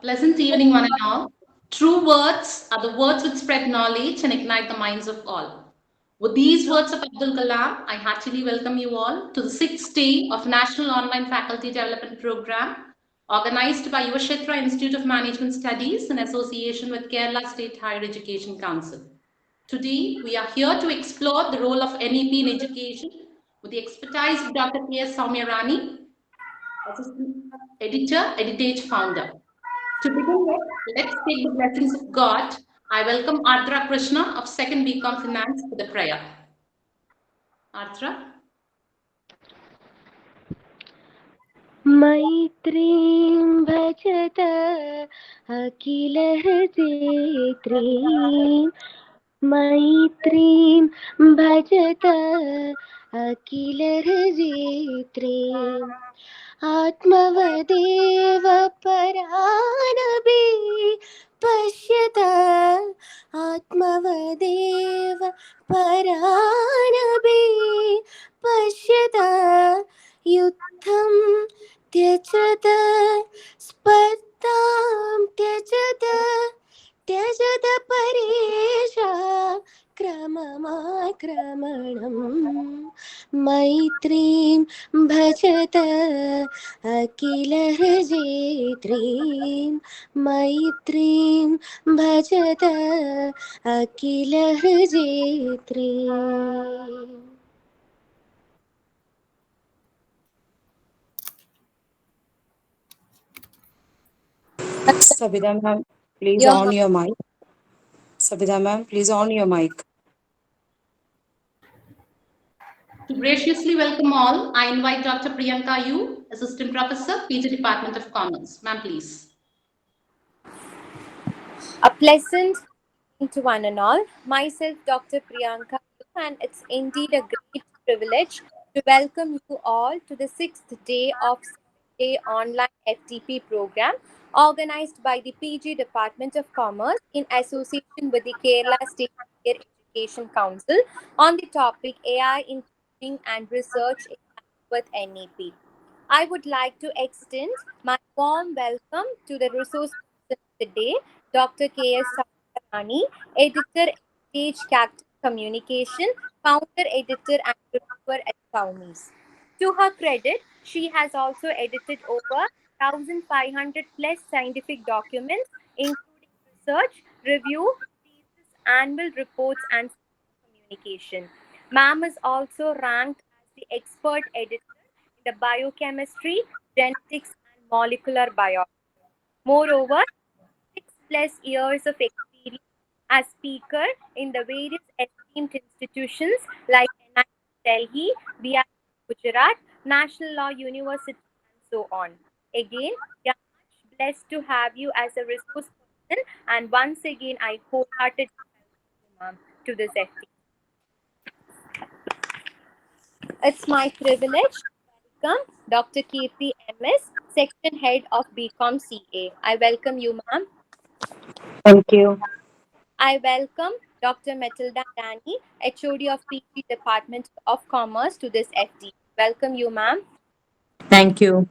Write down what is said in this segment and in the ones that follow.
Pleasant evening, one and all. True words are the words which spread knowledge and ignite the minds of all. With these words of Abdul Kalam, I heartily welcome you all to the sixth day of National Online Faculty Development Program, organized by Yuvashetra Institute of Management Studies in association with Kerala State Higher Education Council. Today, we are here to explore the role of NEP in education with the expertise of Dr. P.S. Soumyarani, Assistant Editor, Editage Founder. To begin with, let's take the blessings of God. I welcome Ardra Krishna of 2nd BCom Finance for the prayer. Ardra? मैत्रीं भजत अखिलहृदयत्रीं मैत्रीं भजत अखिलहृदयत्रीम् आत्मवदेव परानपि पश्यत आत्मवदेव परानपि पश्यत युद्धं त्यजत स्पर्धां त्यजत त्यजत परेशा क्रममाक्रमणम् मैत्रीं भजत अखिलहृदयत्रीं मैत्रीं भजत अखिलहृदयत्रीम् Sabida ma'am, please Your on your mic. Sabida ma'am, please on your mic. To graciously welcome all, I invite Dr. Priyanka Yu, Assistant Professor, PG Department of Commerce. Ma'am, please. A pleasant evening to one and all. Myself, Dr. Priyanka, and it's indeed a great privilege to welcome you all to the sixth day of 7-day online FDP program organized by the PG Department of Commerce in association with the Kerala State Higher Education Council on the topic AI in Teaching and Research with NEP. I would like to extend my warm welcome to the resource person of the day, Dr. K.S. Samarani, Editor, Stage Cactus Communication, Founder, Editor, and Reviewer at Townies. To her credit, she has also edited over 1,500 plus scientific documents, including research, review, thesis, annual reports, and communication. Ma'am is also ranked as the expert editor in the biochemistry, genetics, and molecular biology. Moreover, 6+ years of experience as speaker in the various esteemed institutions like NIT Delhi, BIT Gujarat, National Law University, and so on. Again, we are much blessed to have you as a resource person, and once again, I wholeheartedly welcome you, ma'am, to this FT. It's my privilege to welcome Dr. Kirti MS, Section Head of BCom CA. I welcome you, ma'am. Thank you. I welcome Dr. Matilda Dani, HOD of PG Department of Commerce to this FD. Welcome you, ma'am. Thank you.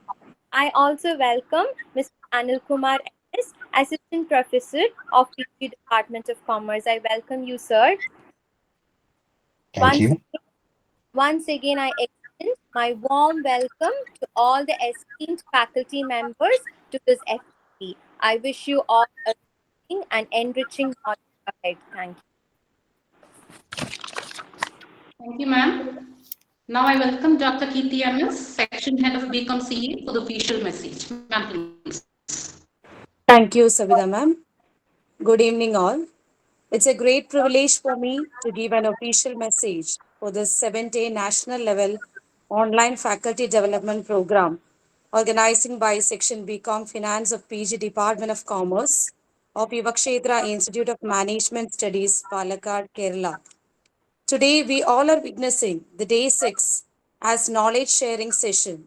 I also welcome Mr. Anil Kumar MS, Assistant Professor of PG Department of Commerce. I welcome you, sir. Thank you. Once again, I extend my warm welcome to all the esteemed faculty members to this FD. I wish you all a rewarding and enriching knowledge ahead. Thank you. Thank you, ma'am. Now I welcome Dr. Kirti MS, Section Head of BCom CA for the official message. Ma'am, please. Thank you, Sabida ma'am. Good evening, all. It's a great privilege for me to give an official message for this 7-day national level online faculty development program organizing by Section BCom Finance of PG Department of Commerce of Yuvakshetra Institute of Management Studies, Palakkad, Kerala. Today, we all are witnessing the day 6 as knowledge sharing session.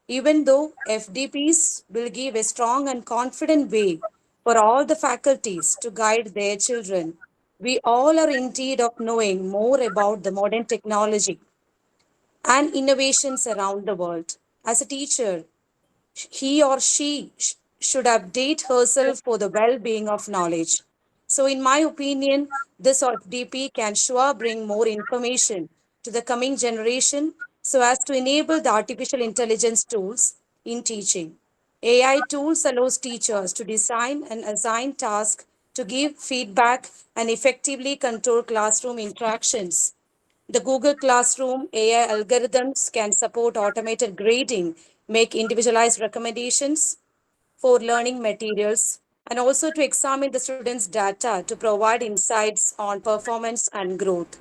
Even though FDPs will give a strong and confident way for all the faculties to guide their children, we all are in need of knowing more about the modern technology and innovations around the world. As a teacher, he or she should update herself for the well being of knowledge. So, in my opinion, this FDP can sure bring more information to the coming generation so as to enable the artificial intelligence tools in teaching. AI tools allows teachers to design and assign tasks to give feedback and effectively control classroom interactions. The Google Classroom AI algorithms can support automated grading, make individualized recommendations for learning materials, and also to examine the students' data to provide insights on performance and growth.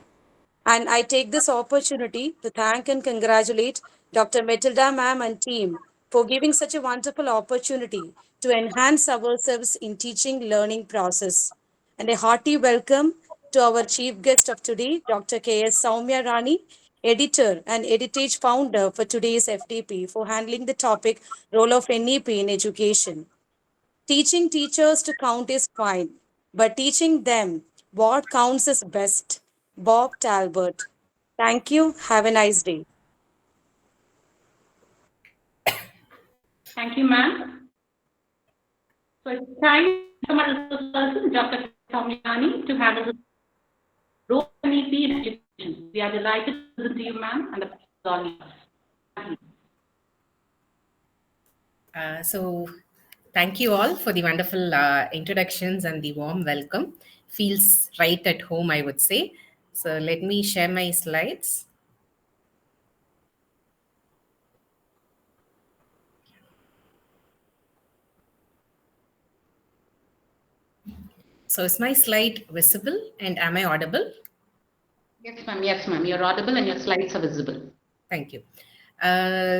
And I take this opportunity to thank and congratulate Dr. Matilda ma'am and team for giving such a wonderful opportunity to enhance ourselves in teaching learning process. And a hearty welcome to our chief guest of today, Dr. K.S. Soumya Rani, editor and editage founder for today's FDP, for handling the topic role of NEP in education. Teaching teachers to count is fine, but teaching them what counts is best. Bob Talbot. Thank you. Have a nice day. Thank you, ma'am. So it's time for my resource person, Dr. Soumyani, to handle the role of NEP in education. We are delighted to listen to you, ma'am, and the floor is all yours. So, thank you all for the wonderful introductions and the warm welcome. Feels right at home, I would say. So, let me share my slides. So, is my slide visible and am I audible? Yes, ma'am. Yes, ma'am. You're audible and your slides are visible. Thank you.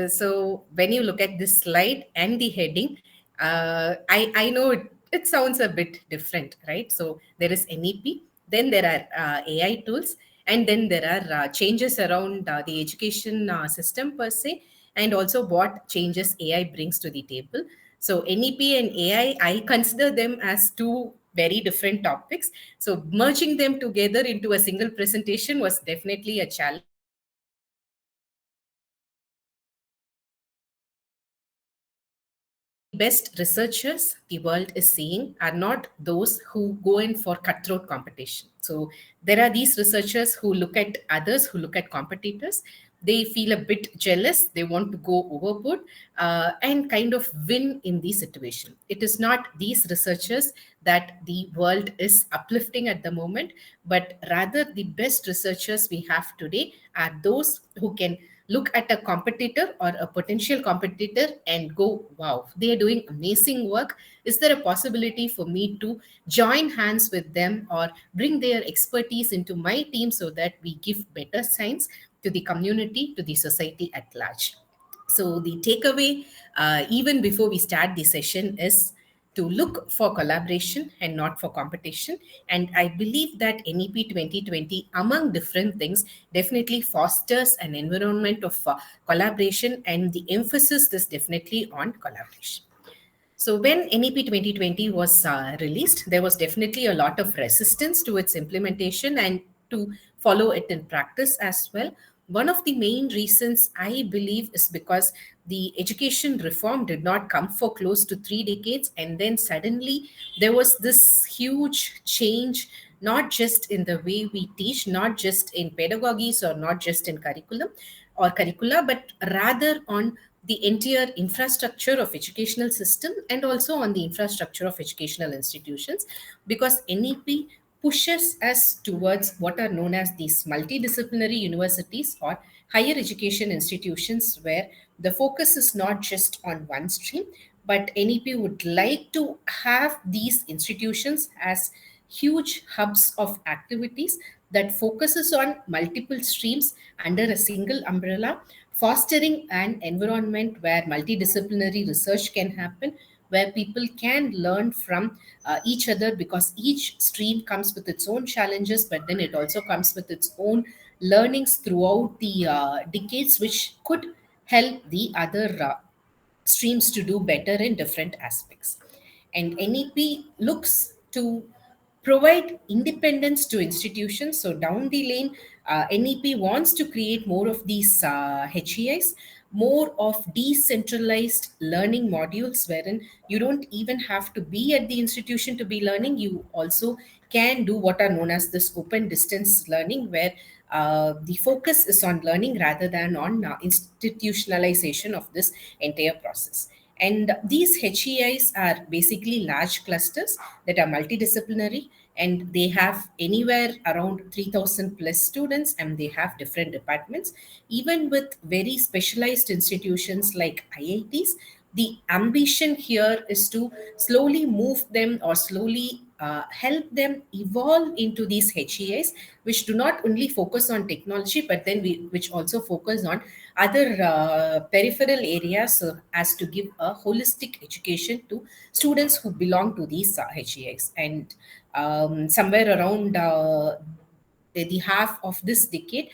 So when you look at this slide and the heading, I know it sounds a bit different, right? So there is NEP, then there are AI tools, and then there are changes around the education system per se, and also what changes AI brings to the table. So NEP and AI, I consider them as two very different topics. So merging them together into a single presentation was definitely a challenge. The best researchers the world is seeing are not those who go in for cutthroat competition. So there are these researchers who look at others, who look at competitors. They feel a bit jealous. They want to go overboard and kind of win in the situation. It is not these researchers that the world is uplifting at the moment, but rather the best researchers we have today are those who can look at a competitor or a potential competitor and go, wow, they are doing amazing work. Is there a possibility for me to join hands with them or bring their expertise into my team so that we give better science to the community, to the society at large? So, the takeaway, even before we start the session, is to look for collaboration and not for competition. And I believe that NEP 2020, among different things, definitely fosters an environment of collaboration, and the emphasis is definitely on collaboration. So when NEP 2020 was released, there was definitely a lot of resistance to its implementation and to follow it in practice as well. One of the main reasons I believe is because the education reform did not come for close to 3 decades, and then suddenly there was this huge change, not just in the way we teach, not just in pedagogies or not just in curriculum or curricula, but rather on the entire infrastructure of educational system and also on the infrastructure of educational institutions, because NEP pushes us towards what are known as these multidisciplinary universities or higher education institutions, where the focus is not just on one stream, but NEP would like to have these institutions as huge hubs of activities that focuses on multiple streams under a single umbrella, fostering an environment where multidisciplinary research can happen, where people can learn from each other, because each stream comes with its own challenges, but then it also comes with its own learnings throughout the decades, which could help the other streams to do better in different aspects. And NEP looks to provide independence to institutions. So down the lane, NEP wants to create more of these HEIs, more of decentralized learning modules, wherein you don't even have to be at the institution to be learning. You also can do what are known as this open distance learning, where the focus is on learning rather than on institutionalization of this entire process. And these HEIs are basically large clusters that are multidisciplinary, and they have anywhere around 3,000 plus students, and they have different departments. Even with very specialized institutions like IITs, the ambition here is to slowly move them or slowly help them evolve into these HEIs, which do not only focus on technology, but then which also focus on other peripheral areas, as to give a holistic education to students who belong to these HEIs. And somewhere around the half of this decade,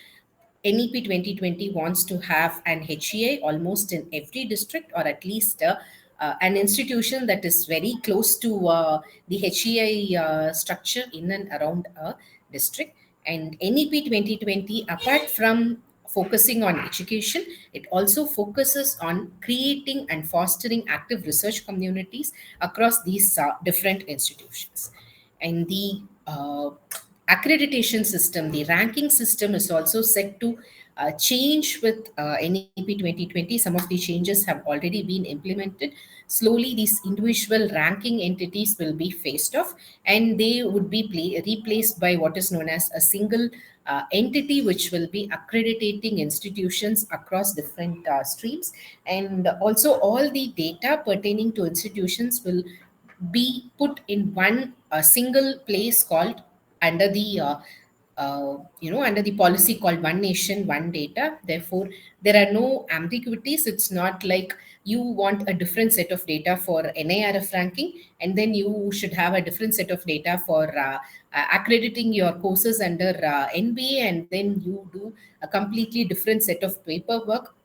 NEP 2020 wants to have an HEI almost in every district, or at least an institution that is very close to the HEI structure in and around a district. And NEP 2020, apart from focusing on education, it also focuses on creating and fostering active research communities across these different institutions. And the accreditation system, the ranking system, is also set to change with NEP 2020. Some of the changes have already been implemented. Slowly, these individual ranking entities will be phased off, and they would be replaced by what is known as a single entity, which will be accrediting institutions across different streams. And also, all the data pertaining to institutions will be put in one single place called under the under the policy called one nation one data. Therefore, there are no ambiguities. It's not like you want a different set of data for NIRF ranking, and then you should have a different set of data for accrediting your courses under NBA, and then you do a completely different set of paperwork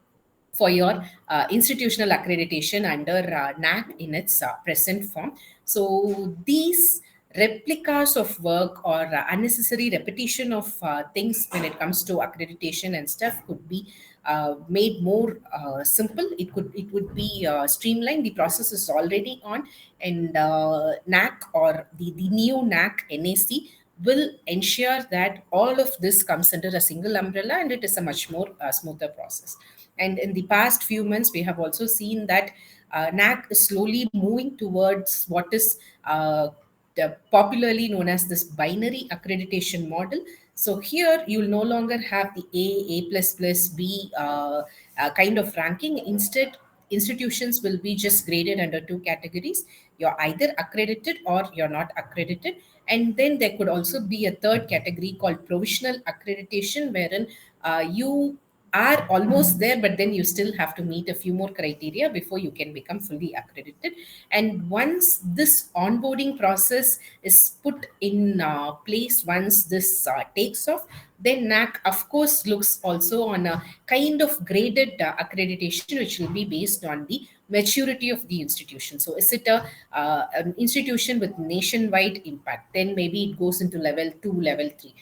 for your institutional accreditation under NAC in its present form. So these replicas of work or unnecessary repetition of things when it comes to accreditation and stuff could be made more simple. It would be streamlined. The process is already on, and NAC, or the new NAC NAC, will ensure that all of this comes under a single umbrella, and it is a much more smoother process. And in the past few months, we have also seen that NAC is slowly moving towards what is popularly known as this binary accreditation model. So here you'll no longer have the A plus plus, B kind of ranking. Instead, institutions will be just graded under two categories. You're either accredited or you're not accredited. And then there could also be a third category called provisional accreditation, wherein you are almost there, but then you still have to meet a few more criteria before you can become fully accredited. And once this onboarding process is put in place, once this takes off, then NAC, of course, looks also on a kind of graded accreditation, which will be based on the maturity of the institution. So, is it an institution with nationwide impact? Then maybe it goes into level two, level three.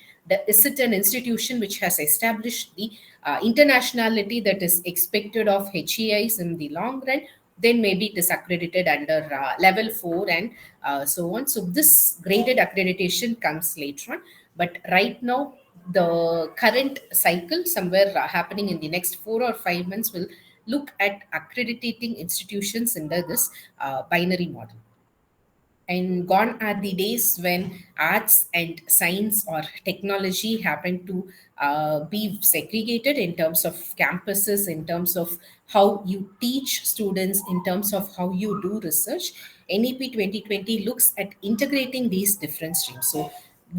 Is it an institution which has established the internationality that is expected of HEIs in the long run? Then maybe it is accredited under level 4 and so on. So this graded accreditation comes later on. But right now, the current cycle, somewhere happening in the next 4 or 5 months, will look at accrediting institutions under this binary model. And gone are the days when arts and science or technology happen to be segregated in terms of campuses, in terms of how you teach students, in terms of how you do research. NEP 2020 looks at integrating these different streams. So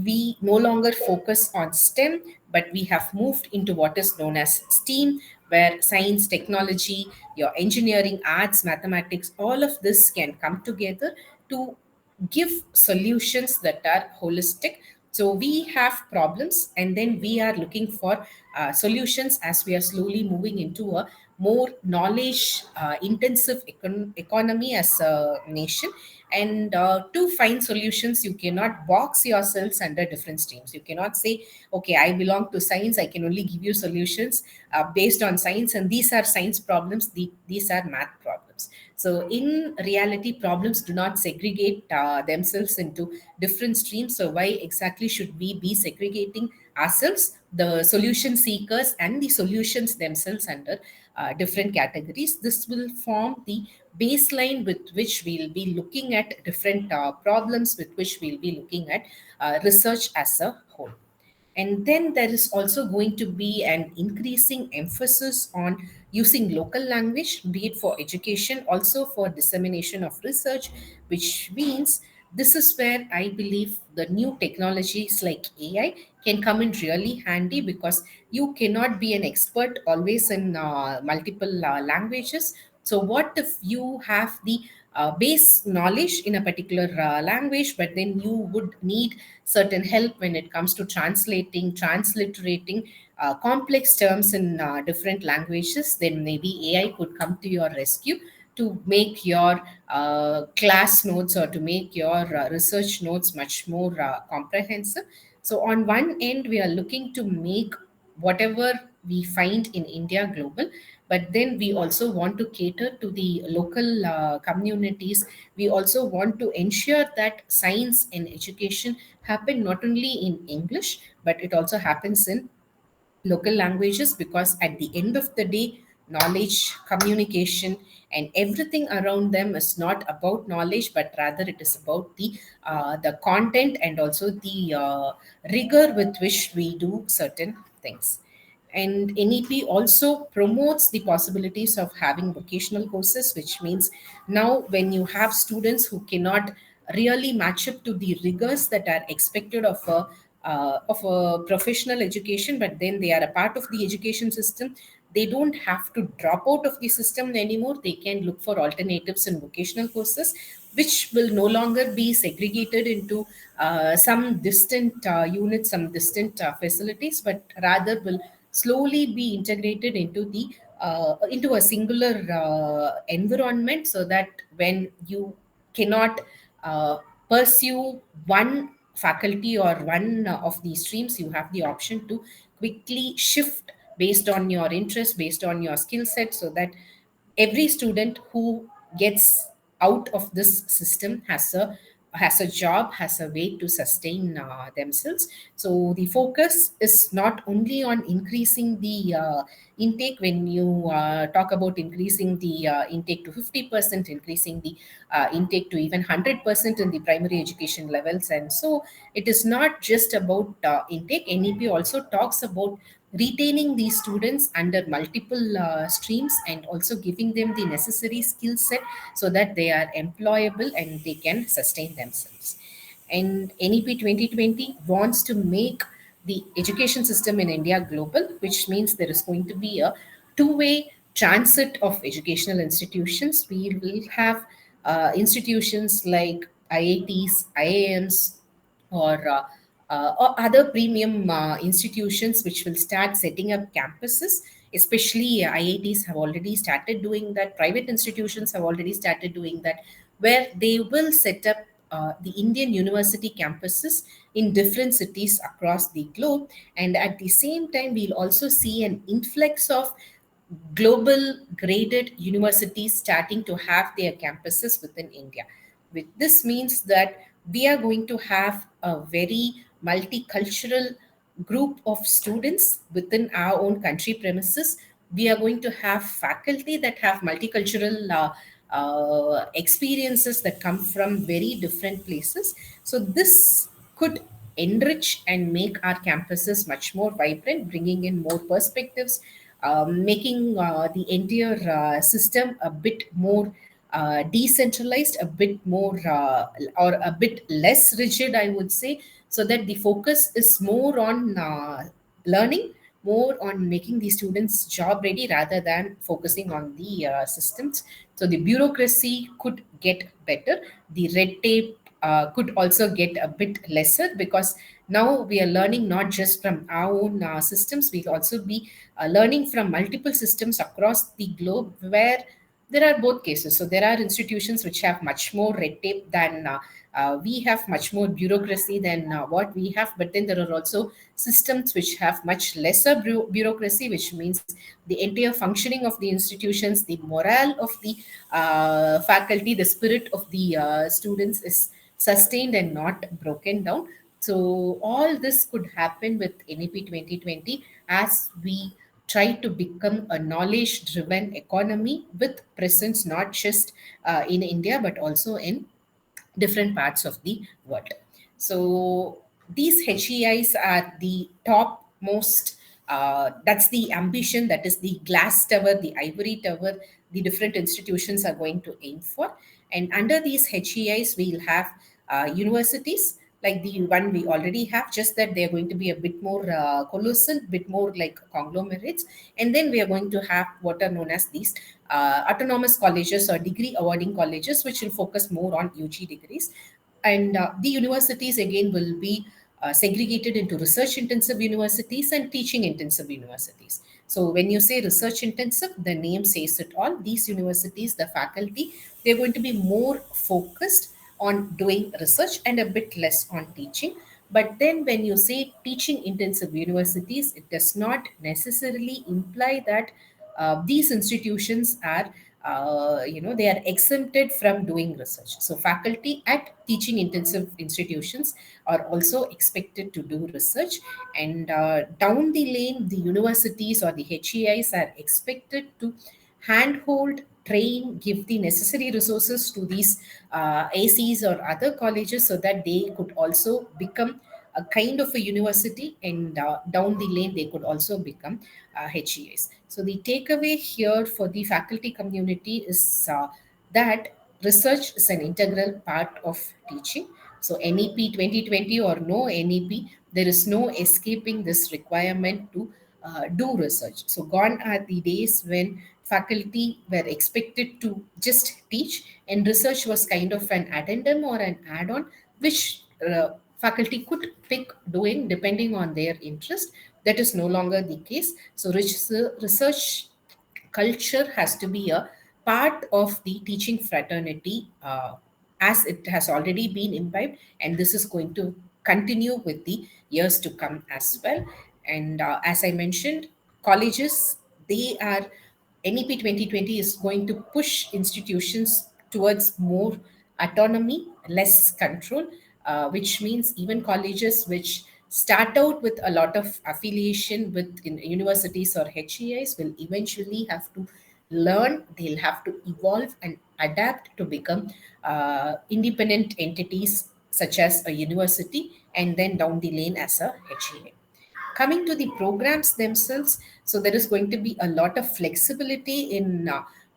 we no longer focus on STEM, but we have moved into what is known as STEAM, where science, technology, your engineering, arts, mathematics, all of this can come together to give solutions that are holistic. So we have problems, and then we are looking for solutions as we are slowly moving into a more knowledge intensive economy as a nation. And to find solutions, you cannot box yourselves under different streams. You cannot say, okay, I belong to science, I can only give you solutions based on science, and these are science problems, these are math problems. So in reality, problems do not segregate themselves into different streams. So why exactly should we be segregating ourselves, the solution seekers and the solutions themselves, under different categories? This will form the baseline with which we'll be looking at different problems, with which we'll be looking at research as a whole. And then there is also going to be an increasing emphasis on using local language, be it for education, also for dissemination of research, which means this is where I believe the new technologies like AI can come in really handy, because you cannot be an expert always in multiple languages. So, what if you have the base knowledge in a particular language, but then you would need certain help when it comes to translating, transliterating complex terms in different languages? Then maybe AI could come to your rescue to make your class notes, or to make your research notes much more comprehensive. So, on one end, we are looking to make whatever we find in India global, but then we also want to cater to the local communities. We also want to ensure that science and education happen not only in English, but it also happens in local languages, because at the end of the day, knowledge, communication, and everything around them is not about knowledge, but rather it is about the content, and also the rigor with which we do certain things. And NEP also promotes the possibilities of having vocational courses, which means now when you have students who cannot really match up to the rigors that are expected of a professional education, but then they are a part of the education system, they don't have to drop out of the system anymore. They can look for alternatives in vocational courses, which will no longer be segregated into some distant units, some distant facilities, but rather will slowly be integrated into a singular environment, so that when you cannot uh, pursue one faculty or one of these streams, you have the option to quickly shift based on your interest, based on your skill set, so that every student who gets out of this system has a job, has a way to sustain themselves. So the focus is not only on increasing the intake. When you talk about increasing the intake to 50%, increasing the intake to even 100% in the primary education levels, and so it is not just about intake. NEP also talks about retaining these students under multiple streams, and also giving them the necessary skill set, so that they are employable and they can sustain themselves. And NEP 2020 wants to make the education system in India global, which means there is going to be a two-way transit of educational institutions. We will have institutions like IITs, IIMs, or other premium institutions which will start setting up campuses. Especially IITs have already started doing that, private institutions have already started doing that, where they will set up the Indian university campuses in different cities across the globe. And at the same time, we'll also see an influx of global graded universities starting to have their campuses within India. This means that we are going to have a very multicultural group of students within our own country premises. We are going to have faculty that have multicultural experiences that come from very different places. So, this could enrich and make our campuses much more vibrant, bringing in more perspectives, making the entire system a bit more decentralized, a bit more or a bit less rigid, I would say, so that the focus is more on learning, more on making the students job ready rather than focusing on the systems. So the bureaucracy could get better, the red tape could also get a bit lesser, because now we are learning not just from our own systems, we'll also be learning from multiple systems across the globe, where there are both cases. So there are institutions which have much more red tape than we have, much more bureaucracy than what we have. But then there are also systems which have much lesser bureaucracy, which means the entire functioning of the institutions, the morale of the faculty, the spirit of the students is sustained and not broken down. So all this could happen with NEP 2020, as we try to become a knowledge driven economy with presence not just in India but also in different parts of the world. So these HEIs are the top most, that's the ambition, that is the glass tower, the ivory tower, the different institutions are going to aim for. And under these HEIs, we'll have universities like the one we already have, just that they're going to be a bit more colossal, bit more like conglomerates. And then we are going to have what are known as these autonomous colleges or degree awarding colleges, which will focus more on UG degrees. And the universities again will be segregated into research intensive universities and teaching intensive universities. So when you say research intensive, the name says it all. These universities, the faculty, they're going to be more focused on doing research and a bit less on teaching. But then when you say teaching intensive universities, it does not necessarily imply that these institutions are they are exempted from doing research. So faculty at teaching intensive institutions are also expected to do research. And down the lane, the universities or the HEIs are expected to handhold, train, give the necessary resources to these ACs or other colleges, so that they could also become a kind of a university, and down the lane they could also become HEIs. So the takeaway here for the faculty community is that research is an integral part of teaching. So NEP 2020 or no NEP, there is no escaping this requirement to do research. So gone are the days when faculty were expected to just teach, and research was kind of an addendum or an add-on, which faculty could pick doing depending on their interest. That is no longer the case. So research culture has to be a part of the teaching fraternity, as it has already been imbibed, and this is going to continue with the years to come as well. And as I mentioned, colleges, they are, NEP 2020 is going to push institutions towards more autonomy, less control, which means even colleges which start out with a lot of affiliation with universities or HEIs will eventually have to learn, they'll have to evolve and adapt to become independent entities such as a university, and then down the lane as a HEI. Coming to the programs themselves, so there is going to be a lot of flexibility in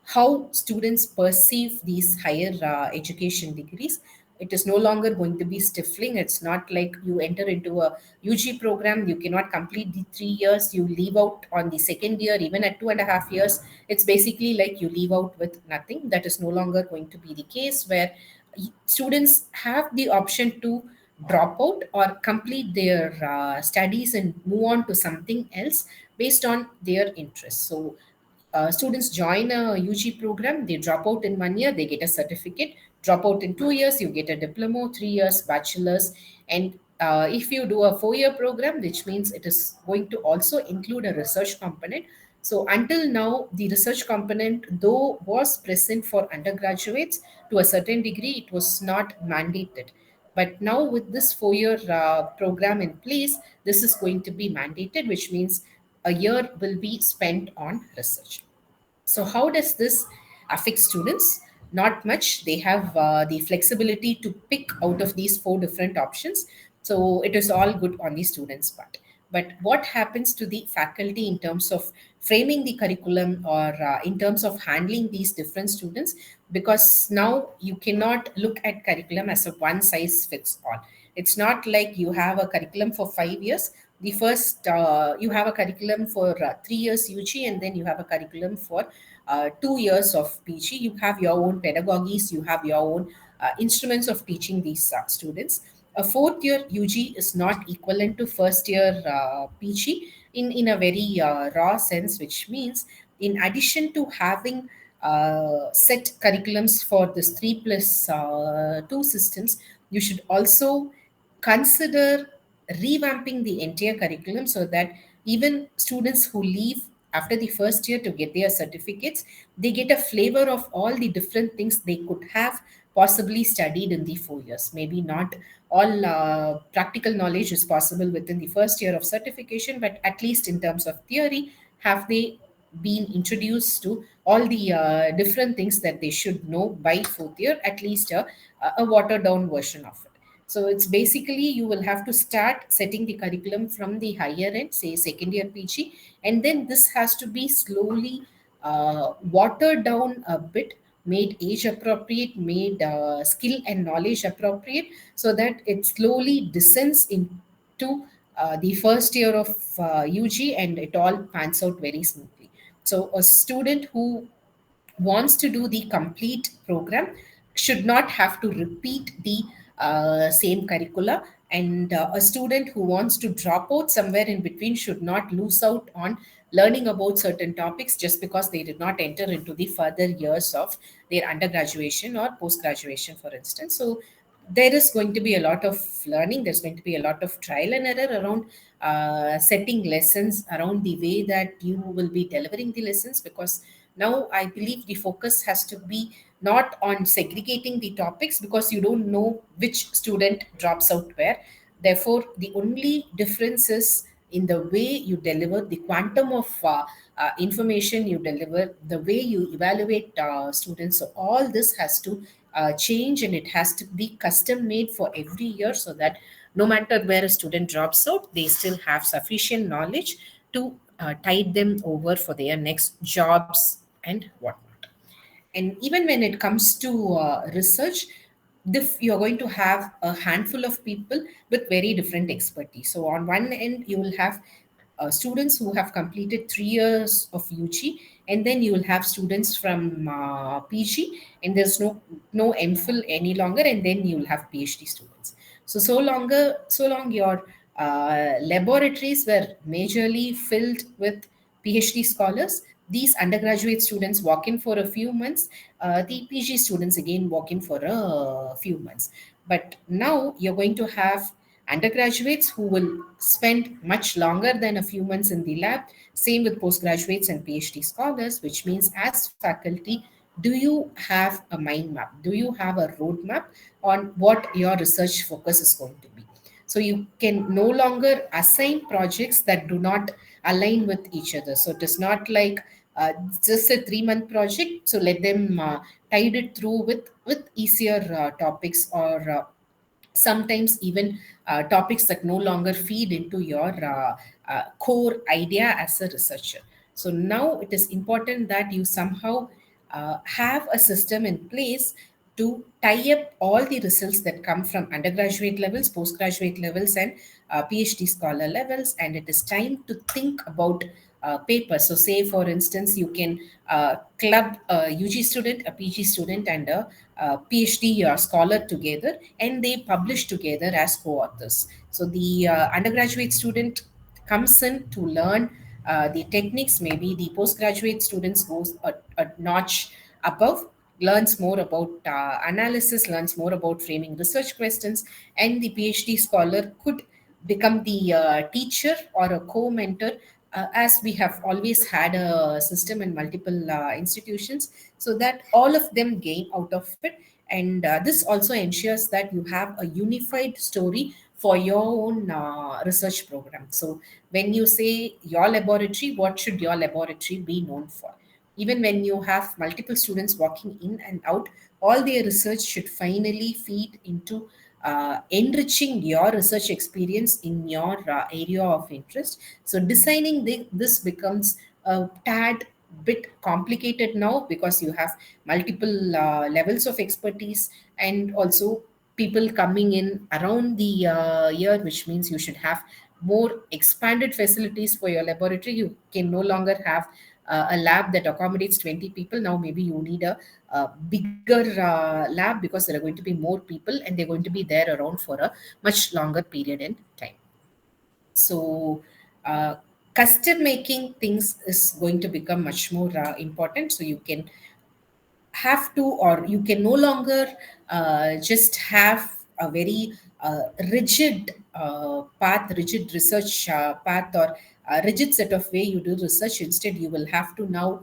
how students perceive these higher education degrees. It is no longer going to be stifling. It's not like you enter into a UG program, you cannot complete the 3 years, you leave out on the second year, even at 2.5 years. It's basically like you leave out with nothing. That is no longer going to be the case, where students have the option to drop out or complete their studies and move on to something else based on their interests. So students join a UG program, they drop out in 1 year, they get a certificate. Drop out in 2 years, you get a diploma. 3 years, bachelor's. And if you do a 4 year program, which means it is going to also include a research component. So until now, the research component, though was present for undergraduates to a certain degree, it was not mandated. But now, with this 4 year program in place, this is going to be mandated, which means a year will be spent on research. So, how does this affect students? Not much. They have the flexibility to pick out of these four different options. So, it is all good on the students' part. But what happens to the faculty in terms of framing the curriculum, or in terms of handling these different students? Because now you cannot look at curriculum as a one size fits all. It's not like you have a curriculum for 5 years. The first, you have a curriculum for 3 years UG, and then you have a curriculum for 2 years of PG. You have your own pedagogies, you have your own instruments of teaching these students. A fourth year UG is not equivalent to first year PG in a very raw sense, which means in addition to having set curriculums for this 3 plus 2 systems, you should also consider revamping the entire curriculum so that even students who leave after the first year to get their certificates, they get a flavor of all the different things they could have possibly studied in the 4 years. Maybe not all practical knowledge is possible within the first year of certification, but at least in terms of theory, have they been introduced to all the different things that they should know by fourth year, at least a watered down version of it. So it's basically you will have to start setting the curriculum from the higher end, say second year PG, and then this has to be slowly watered down a bit, made age appropriate, made skill and knowledge appropriate, so that it slowly descends into the first year of UG and it all pans out very smoothly. So a student who wants to do the complete program should not have to repeat the same curricula, and a student who wants to drop out somewhere in between should not lose out on learning about certain topics just because they did not enter into the further years of their undergraduation or post graduation, for instance. So there is going to be a lot of learning, there's going to be a lot of trial and error around setting lessons, around the way that you will be delivering the lessons, because now I believe the focus has to be not on segregating the topics because you don't know which student drops out where. Therefore, the only difference is in the way you deliver, the quantum of information you deliver, the way you evaluate students. So, all this has to change and it has to be custom made for every year so that no matter where a student drops out, they still have sufficient knowledge to tide them over for their next jobs and whatnot. And even when it comes to research, you're going to have a handful of people with very different expertise. So on one end, you will have students who have completed 3 years of UG, and then you will have students from PG, and there's no MPhil any longer, and then you will have PhD students. So long your laboratories were majorly filled with PhD scholars. These undergraduate students walk in for a few months. The PG students again walk in for a few months. But now you're going to have undergraduates who will spend much longer than a few months in the lab. Same with postgraduates and PhD scholars, which means as faculty, do you have a mind map? Do you have a roadmap on what your research focus is going to be? So you can no longer assign projects that do not align with each other. So it is not like just a 3 month project. So let them tide it through with easier topics, or sometimes even topics that no longer feed into your core idea as a researcher. So now it is important that you somehow have a system in place to tie up all the results that come from undergraduate levels, postgraduate levels, and PhD scholar levels. And it is time to think about papers. So, say for instance, you can club a UG student, a PG student, and a PhD scholar together, and they publish together as co-authors. So the undergraduate student comes in to learn the techniques. Maybe the postgraduate students goes a notch above, learns more about analysis, learns more about framing research questions, and the PhD scholar could become the teacher or a co-mentor, as we have always had a system in multiple institutions, so that all of them gain out of it. And this also ensures that you have a unified story for your own research program. So when you say your laboratory, what should your laboratory be known for? Even when you have multiple students walking in and out, all their research should finally feed into enriching your research experience in your area of interest. So designing this becomes a tad bit complicated now because you have multiple levels of expertise, and also people coming in around the year, which means you should have more expanded facilities for your laboratory. You can no longer have a lab that accommodates 20 people. Now maybe you need a bigger lab, because there are going to be more people and they're going to be there around for a much longer period in time. So uh, custom making things is going to become much more important. So you can have to, or you can no longer just have a very rigid path, rigid research path, or a rigid set of way you do research. Instead, you will have to now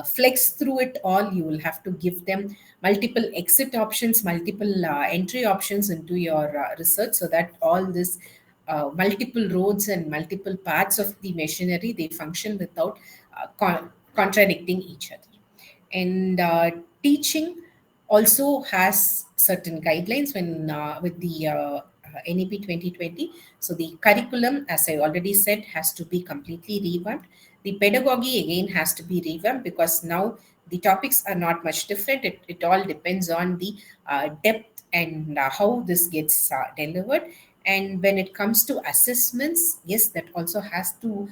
flex through it all. You will have to give them multiple exit options, multiple entry options into your research, so that all this multiple roads and multiple parts of the machinery, they function without contradicting each other. And teaching also has certain guidelines when with the NEP 2020. So the curriculum, as I already said, has to be completely revamped. The pedagogy again has to be revamped, because now the topics are not much different. It all depends on the depth and how this gets delivered. And when it comes to assessments, yes, that also has to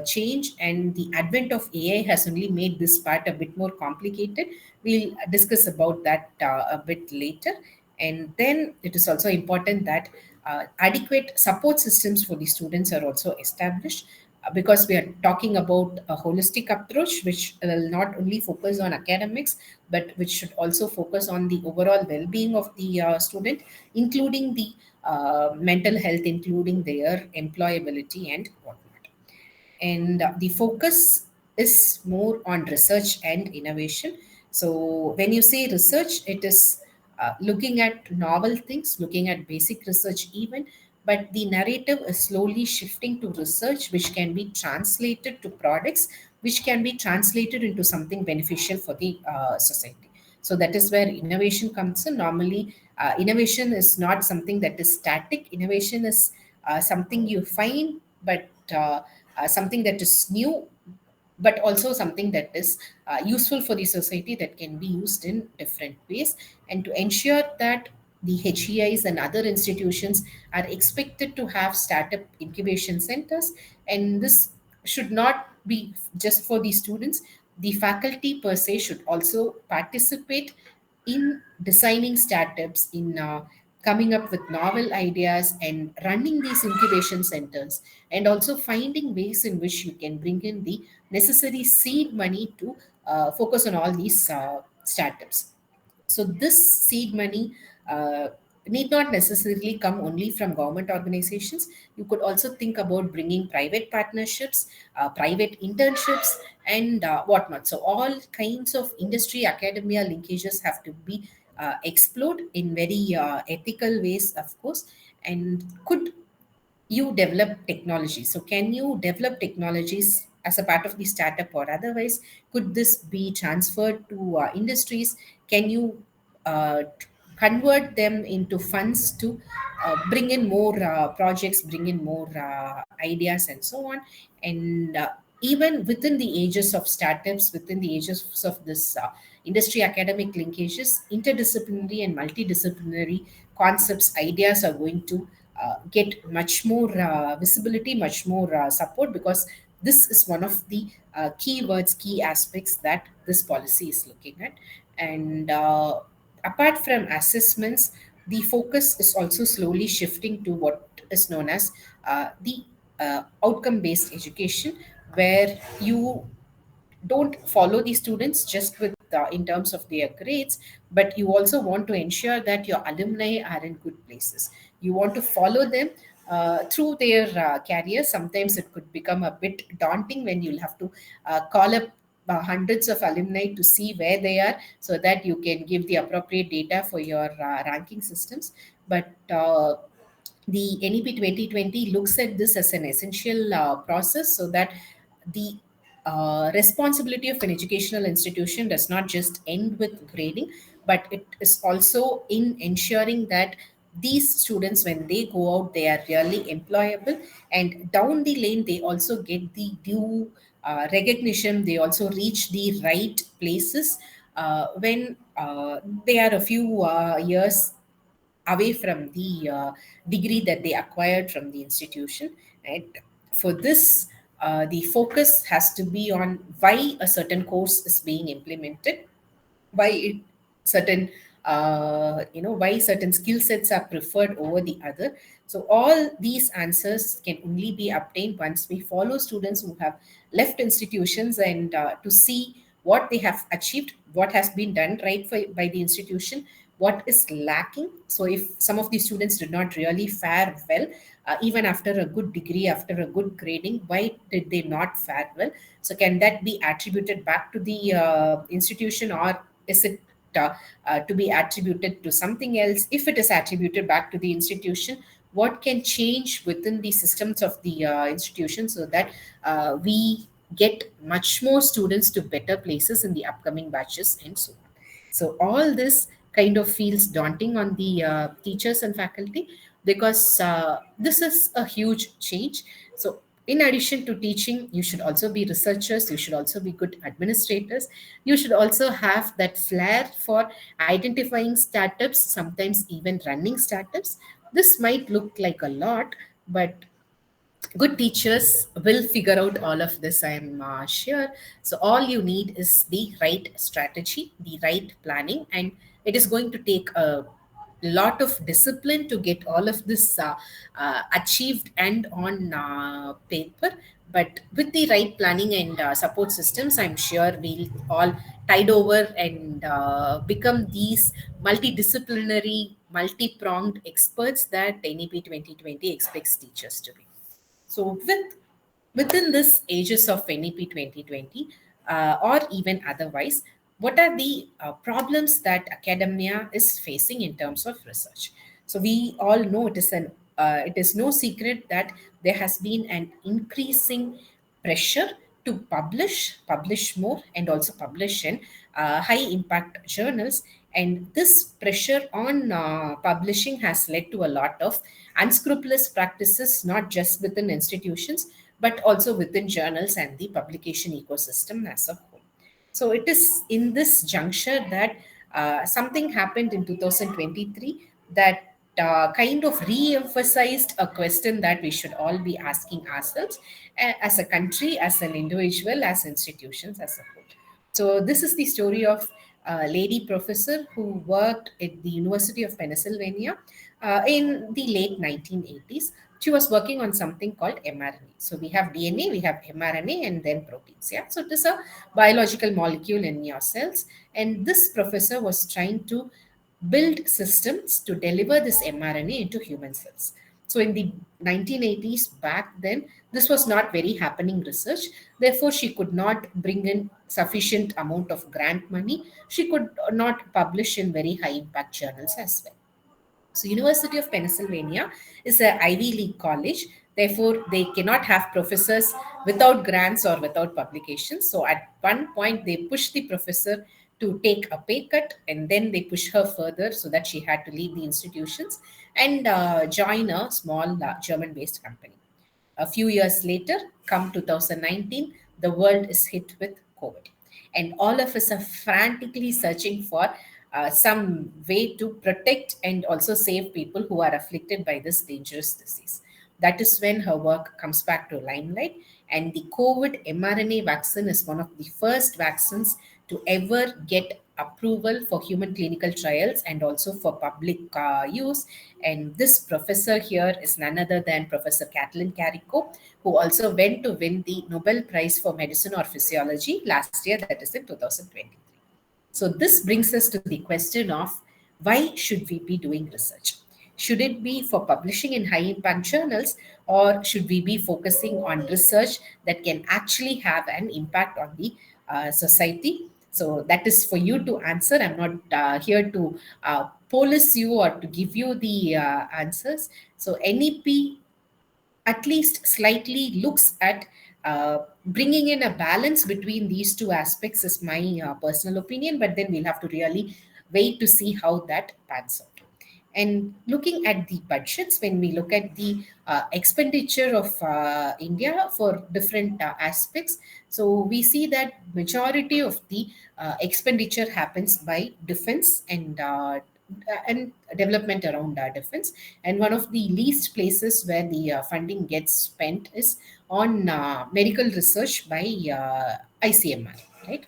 change. And the advent of AI has only made this part a bit more complicated. We'll discuss about that a bit later. And then it is also important that adequate support systems for the students are also established, because we are talking about a holistic approach which will not only focus on academics, but which should also focus on the overall well-being of the student, including the mental health, including their employability and whatnot. And the focus is more on research and innovation. So when you say research, it is looking at novel things, looking at basic research even, but the narrative is slowly shifting to research which can be translated to products, which can be translated into something beneficial for the society. So that is where innovation comes in. Normally innovation is not something that is static. Innovation is something you find, but something that is new, but also something that is useful for the society, that can be used in different ways. And to ensure that the HEIs and other institutions are expected to have startup incubation centers, and this should not be just for the students. The faculty per se should also participate in designing startups, in coming up with novel ideas and running these incubation centers, and also finding ways in which you can bring in the necessary seed money to focus on all these startups. So this seed money need not necessarily come only from government organizations. You could also think about bringing private partnerships, private internships, and whatnot. So all kinds of industry academia linkages have to be explored in very ethical ways, of course. And could you develop technology? So, can you develop technologies as a part of the startup, or otherwise, could this be transferred to industries? Can you convert them into funds to bring in more projects, bring in more ideas, and so on? And even within the ages of startups, within the ages of this industry academic linkages, interdisciplinary and multidisciplinary concepts, ideas are going to get much more visibility, much more support, because this is one of the keywords, key aspects that this policy is looking at. And apart from assessments, the focus is also slowly shifting to what is known as the outcome based education, where you don't follow the students just with in terms of their grades, but you also want to ensure that your alumni are in good places. You want to follow them through their career. Sometimes it could become a bit daunting when you'll have to call up hundreds of alumni to see where they are, so that you can give the appropriate data for your ranking systems. But the NEP 2020 looks at this as an essential process, so that the responsibility of an educational institution does not just end with grading, but it is also in ensuring that these students, when they go out, they are really employable, and down the lane they also get the due recognition. They also reach the right places when they are a few years away from the degree that they acquired from the institution. And for this, the focus has to be on why a certain course is being implemented, why certain why certain skill sets are preferred over the other. So all these answers can only be obtained once we follow students who have left institutions, and to see what they have achieved, what has been done right by the institution, what is lacking. So if some of these students did not really fare well, even after a good degree, after a good grading, why did they not fare well? So can that be attributed back to the institution, or is it to be attributed to something else? If it is attributed back to the institution, what can change within the systems of the institution, so that we get much more students to better places in the upcoming batches and so on. So all this kind of feels daunting on the teachers and faculty, because this is a huge change. So in addition to teaching, you should also be researchers, you should also be good administrators, you should also have that flair for identifying startups, sometimes even running startups. This might look like a lot, but good teachers will figure out all of this, I'm sure. So all you need is the right strategy, the right planning, and it is going to take a lot of discipline to get all of this achieved and on paper. But with the right planning and support systems, I'm sure we'll all tide over and become these multidisciplinary, multi-pronged experts that NEP 2020 expects teachers to be. So within this ages of NEP 2020, or even otherwise, what are the problems that academia is facing in terms of research? So we all know it is no secret that there has been an increasing pressure to publish more, and also publish in high impact journals. And this pressure on publishing has led to a lot of unscrupulous practices, not just within institutions, but also within journals and the publication ecosystem as a whole. So it is in this juncture that something happened in 2023 that kind of re-emphasized a question that we should all be asking ourselves, as a country, as an individual, as institutions as a whole. So this is the story of a lady professor who worked at the University of Pennsylvania in the late 1980s. She was working on something called mRNA. So we have DNA, we have mRNA, and then proteins. Yeah. So it is a biological molecule in your cells. And this professor was trying to build systems to deliver this mRNA into human cells. So in the 1980s, back then, this was not very happening research. Therefore, she could not bring in sufficient amount of grant money. She could not publish in very high impact journals as well. So University of Pennsylvania is a Ivy League college. Therefore, they cannot have professors without grants or without publications. So at one point, they pushed the professor to take a pay cut, and then they pushed her further so that she had to leave the institutions and join a small German-based company. A few years later, come 2019, the world is hit with COVID. And all of us are frantically searching for some way to protect and also save people who are afflicted by this dangerous disease. That is when her work comes back to limelight. And the COVID mRNA vaccine is one of the first vaccines to ever get approval for human clinical trials and also for public use. And this professor here is none other than Professor Kathleen Carrico, who also went to win the Nobel Prize for Medicine or Physiology last year, that is in 2023. So this brings us to the question of why should we be doing research? Should it be for publishing in high impact journals, or should we be focusing on research that can actually have an impact on the society? So that is for you to answer. I'm not here to police you or to give you the answers. So NEP at least slightly looks at bringing in a balance between these two aspects, is my personal opinion, but then we'll have to really wait to see how that pans out. And looking at the budgets, when we look at the expenditure of India for different aspects, so we see that majority of the expenditure happens by defense and and development around defense. And one of the least places where the funding gets spent is on medical research by ICMR, right?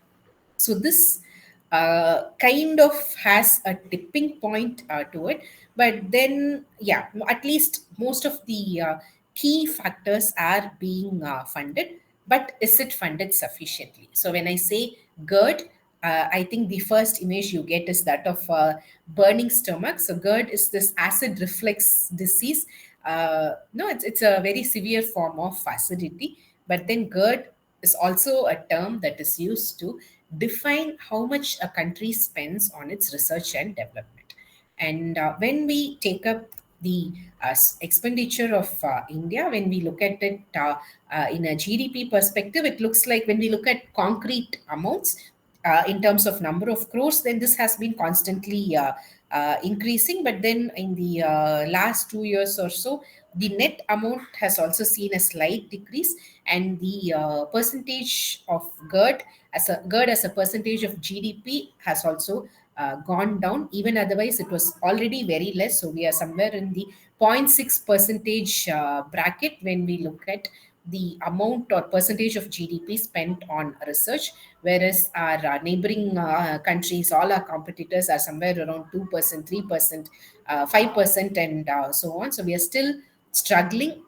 So this kind of has a tipping point to it, but then yeah, at least most of the key factors are being funded, but is it funded sufficiently? So when I say GERD, I think the first image you get is that of burning stomach. So GERD is this acid reflux disease. No, it's a very severe form of acidity, but then GERD is also a term that is used to define how much a country spends on its research and development. And when we take up the expenditure of India, when we look at it in a GDP perspective, it looks like when we look at concrete amounts in terms of number of crores, then this has been constantly increasing. But then in the last 2 years or so, the net amount has also seen a slight decrease, and the percentage of GERD as a percentage of GDP has also gone down. Even otherwise, it was already very less. So we are somewhere in the 0.6 percentage bracket when we look at the amount or percentage of GDP spent on research, whereas our neighboring countries, all our competitors are somewhere around 2%, 3%, 5%, and so on. So we are still struggling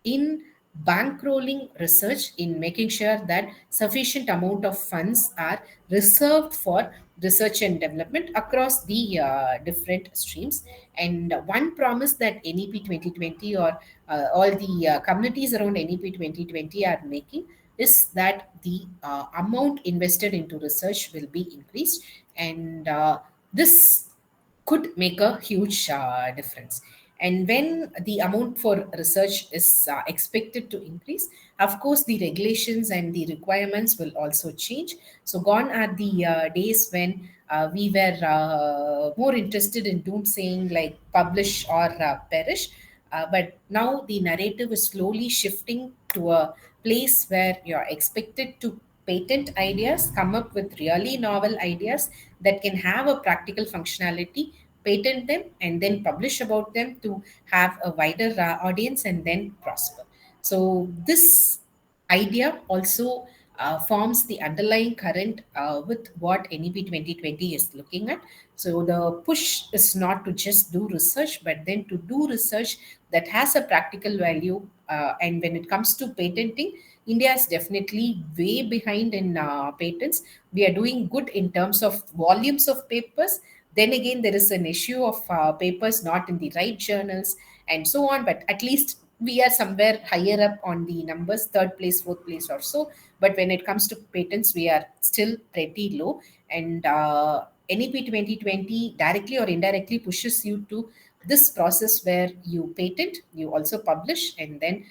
in bankrolling research, in making sure that sufficient amount of funds are reserved for research and development across the different streams. And one promise that NEP 2020, or all the communities around NEP 2020 are making, is that the amount invested into research will be increased, and this could make a huge difference. And when the amount for research is expected to increase, of course, the regulations and the requirements will also change. So, gone are the days when we were more interested in doomsaying like publish or perish. But now the narrative is slowly shifting to a place where you're expected to patent ideas, come up with really novel ideas that can have a practical functionality, patent them, and then publish about them to have a wider audience and then prosper. So, this idea also forms the underlying current with what NEP 2020 is looking at. So, the push is not to just do research, but then to do research that has a practical value. And when it comes to patenting, India is definitely way behind in patents. We are doing good in terms of volumes of papers. Then again, there is an issue of papers not in the right journals and so on. But at least we are somewhere higher up on the numbers, third place, fourth place, or so. But when it comes to patents, we are still pretty low. And NEP 2020 directly or indirectly pushes you to this process where you patent, you also publish, and then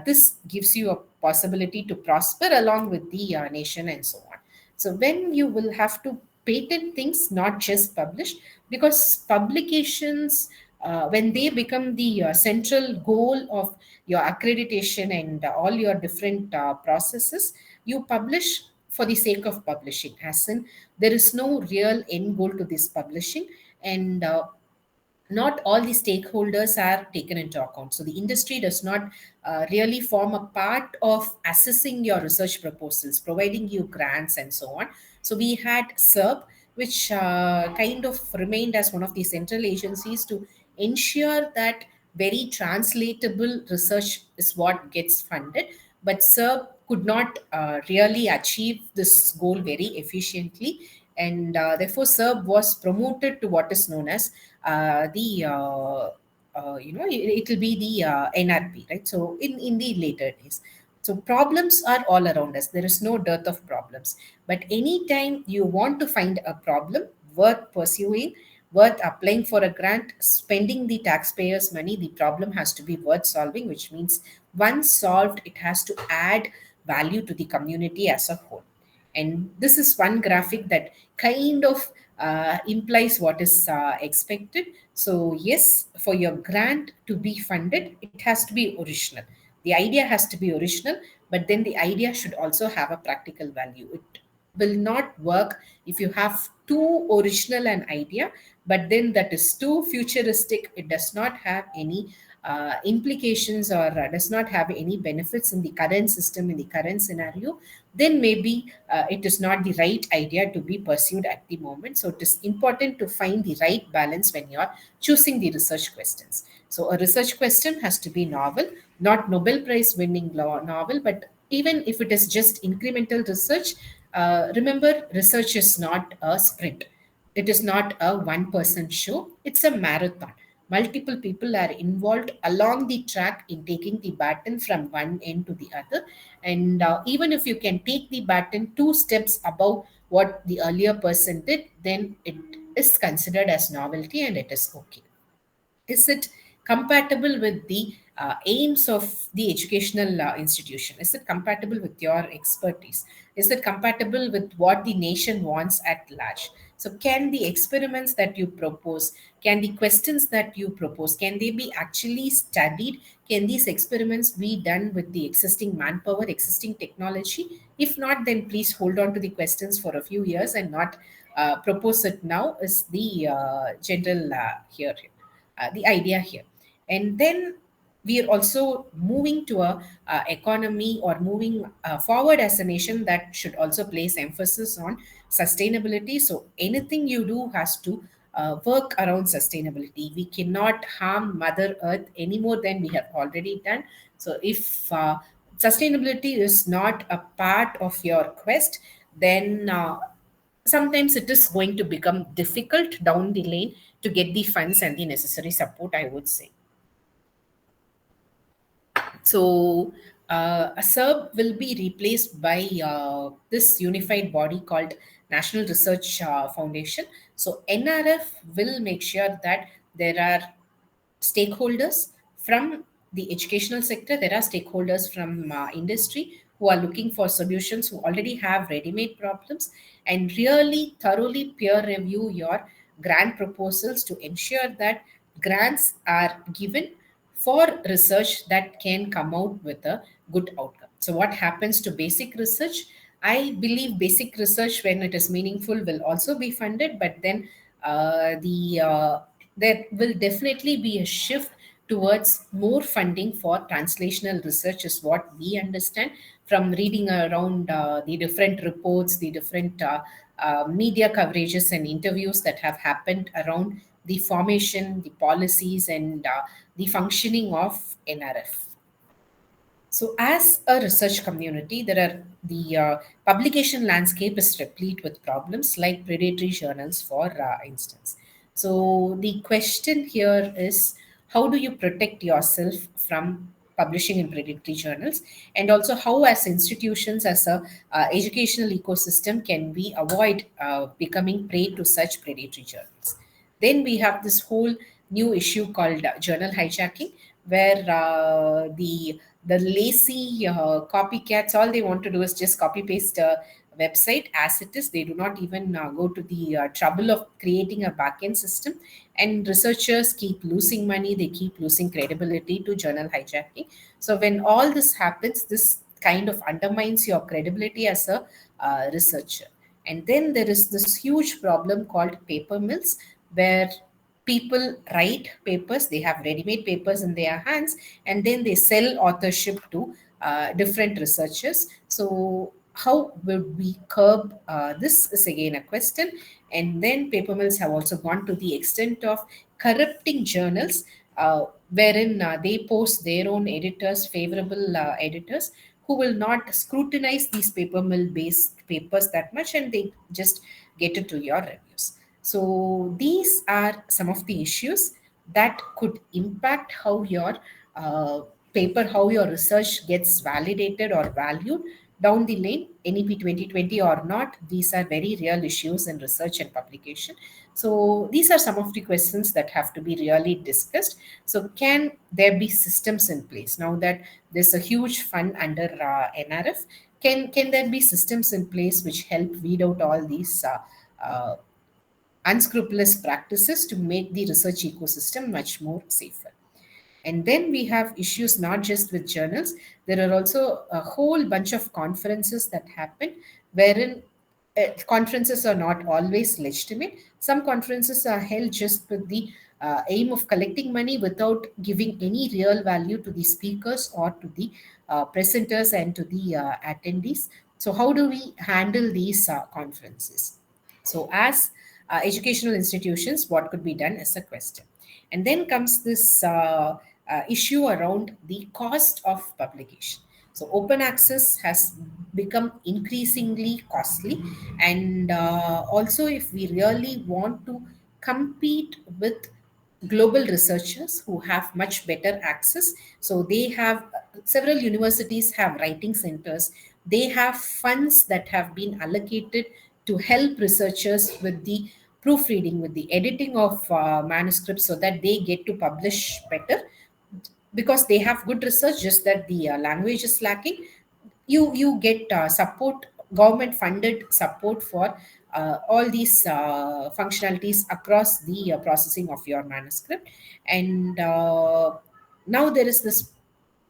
this gives you a possibility to prosper along with the nation and so on. So when you will have to patent things, not just publish, because publications, when they become the central goal of your accreditation and all your different processes, you publish for the sake of publishing, as in there is no real end goal to this publishing. And not all the stakeholders are taken into account. So the industry does not really form a part of assessing your research proposals, providing you grants, and so on. So we had SERB, which kind of remained as one of the central agencies to ensure that very translatable research is what gets funded. But SERB could not really achieve this goal very efficiently, and therefore SERB was promoted to what is known as the it will be the NRP, right? So in the later days, so problems are all around us. There is no dearth of problems. But anytime you want to find a problem worth pursuing, worth applying for a grant, spending the taxpayers' money, the problem has to be worth solving, which means once solved, it has to add value to the community as a whole. And this is one graphic that kind of implies what is expected. So, yes, for your grant to be funded, it has to be original. The idea has to be original, but then the idea should also have a practical value. will not work if you have too original an idea, but then that is too futuristic. It does not have any implications or does not have any benefits in the current system, in the current scenario. Then maybe it is not the right idea to be pursued at the moment. So it is important to find the right balance when you are choosing the research questions. So a research question has to be novel, not Nobel Prize winning novel, but even if it is just incremental research, remember, research is not a sprint. It is not a one-person show. It's a marathon. Multiple people are involved along the track in taking the baton from one end to the other. And even if you can take the baton two steps above what the earlier person did, then it is considered as novelty and it is okay. Is it compatible with the aims of the educational institution? Is it compatible with your expertise? Is it compatible with what the nation wants at large? So can the experiments that you propose, can the questions that you propose, can they be actually studied? Can these experiments be done with the existing manpower, existing technology? If not, then please hold on to the questions for a few years and not propose it now, is the general the idea here. And then we are also moving to a economy, or moving forward as a nation, that should also place emphasis on sustainability. So anything you do has to work around sustainability. We cannot harm Mother Earth any more than we have already done. So if sustainability is not a part of your quest, then sometimes it is going to become difficult down the lane to get the funds and the necessary support, I would say. So a SERB will be replaced by this unified body called National Research Foundation. So NRF will make sure that there are stakeholders from the educational sector, there are stakeholders from industry who are looking for solutions, who already have ready-made problems, and really thoroughly peer review your grant proposals to ensure that grants are given for research that can come out with a good outcome. So what happens to basic research? I believe basic research, when it is meaningful, will also be funded, but then there will definitely be a shift towards more funding for translational research, is what we understand from reading around the different reports, the different media coverages and interviews that have happened around the formation, the policies, and the functioning of NRF. So, as a research community, there are the publication landscape is replete with problems like predatory journals, for instance. So, the question here is, how do you protect yourself from publishing in predatory journals, and also how, as institutions, as a educational ecosystem, can we avoid becoming prey to such predatory journals? Then we have this whole new issue called journal hijacking, where the lazy copycats, all they want to do is just copy paste a website as it is. They do not even go to the trouble of creating a backend system, and researchers keep losing money, they keep losing credibility to journal hijacking. So when all this happens, this kind of undermines your credibility as a researcher. And then there is this huge problem called paper mills, where people write papers, they have ready made papers in their hands, and then they sell authorship to different researchers. So, how would we curb this? Is again a question. And then paper mills have also gone to the extent of corrupting journals, wherein they post their own editors, favorable editors, who will not scrutinize these paper mill based papers that much, and they just get it to your reviews. So, these are some of the issues that could impact how your paper, how your research gets validated or valued down the lane, NEP 2020 or not. These are very real issues in research and publication. So, these are some of the questions that have to be really discussed. So, can there be systems in place now that there's a huge fund under NRF? Can there be systems in place which help weed out all these unscrupulous practices to make the research ecosystem much more safer? And then we have issues not just with journals, there are also a whole bunch of conferences that happen, wherein conferences are not always legitimate. Some conferences are held just with the aim of collecting money without giving any real value to the speakers or to the presenters and to the attendees. So, how do we handle these conferences? So, as educational institutions, what could be done is a question. And then comes this issue around the cost of publication. So, open access has become increasingly costly. And also, if we really want to compete with global researchers who have much better access, so they have several universities have writing centers, they have funds that have been allocated to help researchers with the proofreading, with the editing of manuscripts, so that they get to publish better because they have good research, just that the language is lacking. You get support, government funded support for all these functionalities across the processing of your manuscript. And now there is this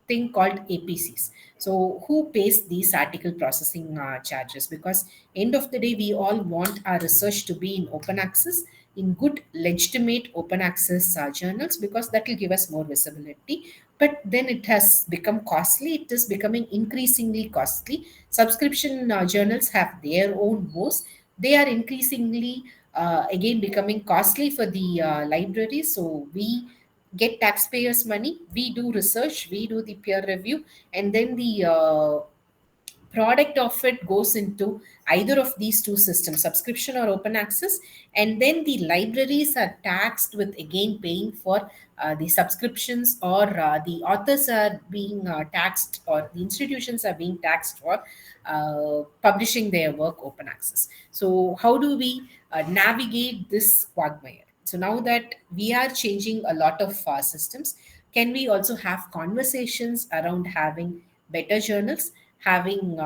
thing called APCs. So who pays these article processing charges? Because end of the day, we all want our research to be in open access, in good legitimate open access journals, because that will give us more visibility. But then it has become costly. It is becoming increasingly costly. Subscription journals have their own woes. They are increasingly again becoming costly for the libraries. So we get taxpayers money, we do research, we do the peer review, and then the product of it goes into either of these two systems, subscription or open access. And then the libraries are taxed with again paying for the subscriptions, or the authors are being taxed, or the institutions are being taxed for publishing their work open access. So how do we navigate this quagmire? So now that we are changing a lot of systems, can we also have conversations around having better journals, having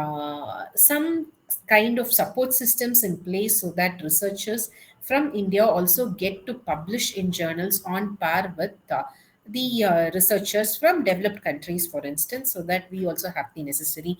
some kind of support systems in place, so that researchers from India also get to publish in journals on par with the researchers from developed countries, for instance, so that we also have the necessary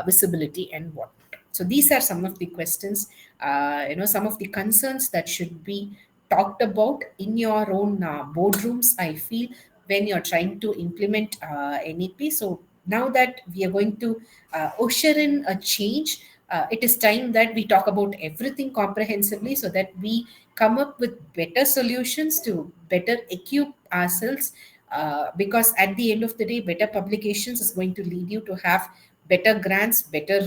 visibility and whatnot. So these are some of the questions, some of the concerns that should be talked about in your own boardrooms, I feel, when you're trying to implement NEP. So now that we are going to usher in a change, it is time that we talk about everything comprehensively, so that we come up with better solutions to better equip ourselves. Because at the end of the day, better publications is going to lead you to have better grants, better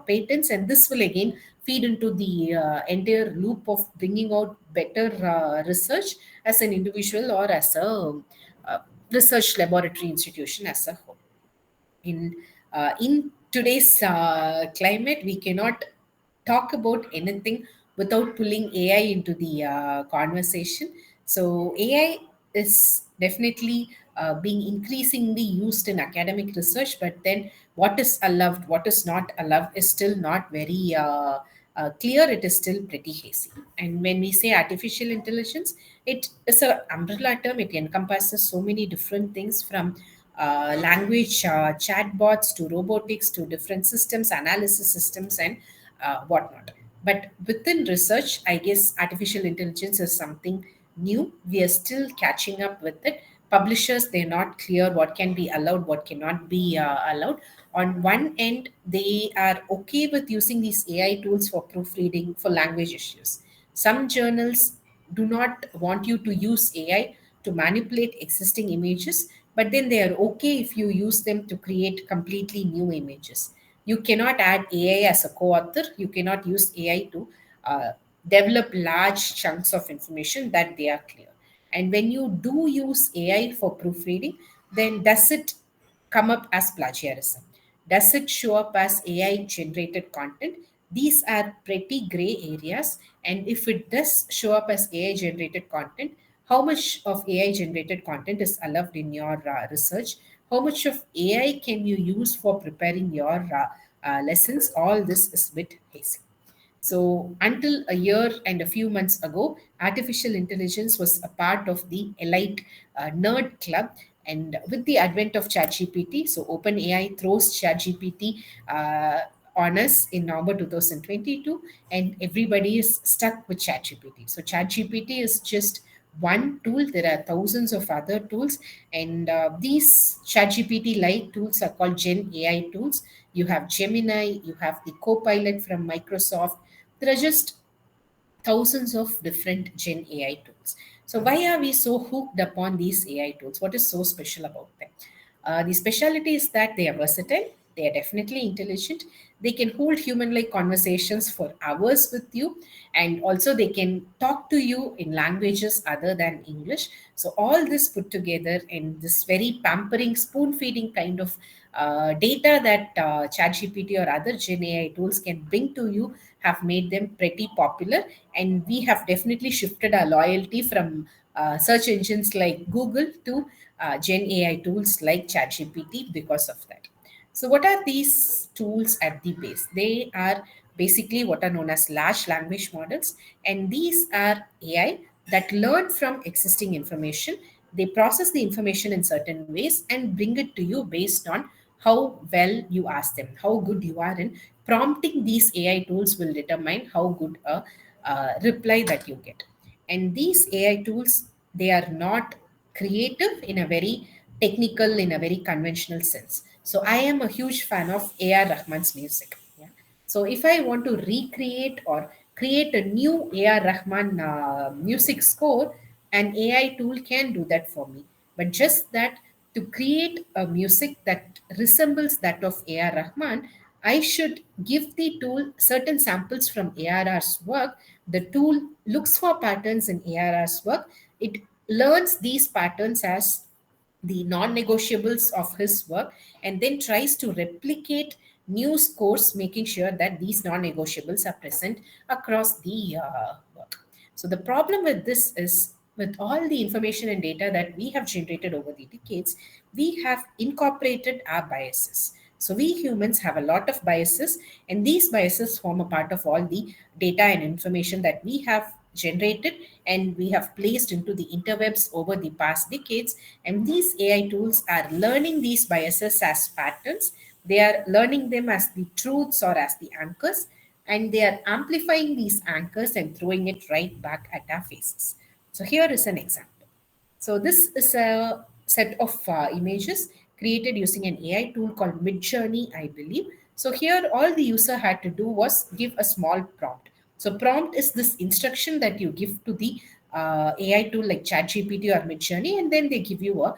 patents, and this will again feed into the entire loop of bringing out better research as an individual or as a research laboratory institution as a whole. In today's climate, we cannot talk about anything without pulling AI into the conversation. So AI is definitely being increasingly used in academic research, but then what is allowed, what is not allowed, is still not very clear. It is still pretty hazy. And when we say artificial intelligence, it is an umbrella term. It encompasses so many different things, from language chatbots to robotics to different systems, analysis systems, and whatnot. But within research, I guess artificial intelligence is something new. We are still catching up with it. Publishers, they're not clear what can be allowed, what cannot be allowed. On one end, they are okay with using these AI tools for proofreading for language issues. Some journals do not want you to use AI to manipulate existing images, but then they are okay if you use them to create completely new images. You cannot add AI as a co-author. You cannot use AI to uh, develop large chunks of information, that they are clear. And when you do use AI for proofreading, then does it come up as plagiarism? Does it show up as AI generated content? These are pretty gray areas. And if it does show up as AI generated content, how much of AI generated content is allowed in your research? How much of AI can you use for preparing your lessons? All this is a bit hazy. So, until a year and a few months ago, artificial intelligence was a part of the elite nerd club. And with the advent of ChatGPT, so OpenAI throws ChatGPT on us in November 2022, and everybody is stuck with ChatGPT. So ChatGPT is just one tool. There are thousands of other tools, and these ChatGPT like tools are called Gen AI tools. You have Gemini, you have the Copilot from Microsoft. There are just thousands of different Gen AI tools. So why are we so hooked upon these AI tools? What is so special about them? The speciality is that they are versatile, they are definitely intelligent, they can hold human like conversations for hours with you, and also they can talk to you in languages other than English. So, all this put together in this very pampering, spoon feeding kind of data that ChatGPT or other Gen AI tools can bring to you have made them pretty popular. And we have definitely shifted our loyalty from search engines like Google to Gen AI tools like ChatGPT because of that. So, what are these tools at the base? They are basically what are known as large language models, and these are AI that learn from existing information. They process the information in certain ways and bring it to you based on how well you ask them, how good you are in prompting. These AI tools will determine how good a reply that you get. And these AI tools, they are not creative in a very technical, in a very conventional sense. So I am a huge fan of A.R. Rahman's music. Yeah. So if I want to recreate or create a new A.R. Rahman music score, an AI tool can do that for me. But just that, to create a music that resembles that of A.R. Rahman, I should give the tool certain samples from ARR's work. The tool looks for patterns in ARR's work. It learns these patterns as the non-negotiables of his work, and then tries to replicate new scores, making sure that these non-negotiables are present across the work. So the problem with this is, with all the information and data that we have generated over the decades, we have incorporated our biases. So we humans have a lot of biases, and these biases form a part of all the data and information that we have generated and we have placed into the interwebs over the past decades. And these AI tools are learning these biases as patterns. They are learning them as the truths or as the anchors, and they are amplifying these anchors and throwing it right back at our faces. So here is an example. So this is a set of images created using an AI tool called Midjourney, I believe. So here, all the user had to do was give a small prompt. So prompt is this instruction that you give to the AI tool like ChatGPT or Midjourney, and then they give you a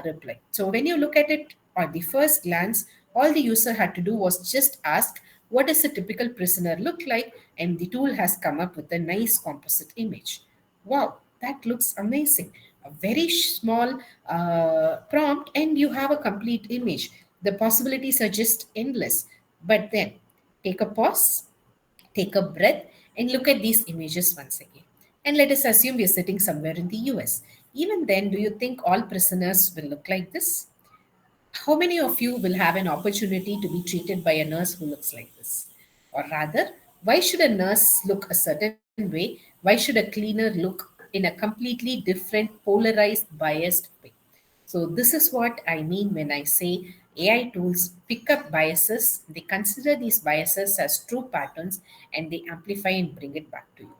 reply. So when you look at it on the first glance, all the user had to do was just ask, "What does a typical prisoner look like?" And the tool has come up with a nice composite image. Wow, that looks amazing. A very small prompt, and you have a complete image. The possibilities are just endless. But then, take a pause, take a breath, and look at these images once again. And let us assume we are sitting somewhere in the US. Even then, do you think all prisoners will look like this? How many of you will have an opportunity to be treated by a nurse who looks like this? Or rather, why should a nurse look a certain way? Why should a cleaner look in a completely different, polarized, biased way? So, this is what I mean when I say AI tools pick up biases, they consider these biases as true patterns, and they amplify and bring it back to you.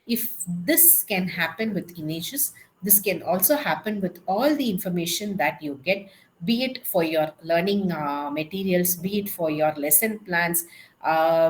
If this can happen with images, this can also happen with all the information that you get, be it for your learning materials, be it for your lesson plans,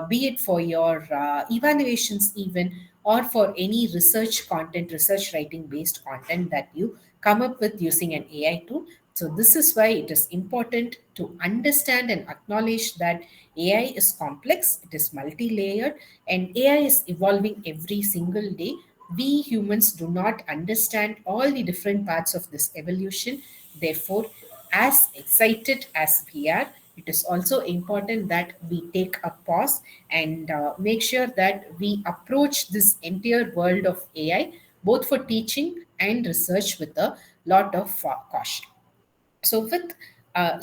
be it for your evaluations, even, or for any research content, research writing based content that you come up with using an AI tool. So, this is why it is important to understand and acknowledge that AI is complex, it is multi layered, and AI is evolving every single day. We humans do not understand all the different parts of this evolution. Therefore, as excited as we are, it is also important that we take a pause and make sure that we approach this entire world of AI both for teaching and research with a lot of caution. So with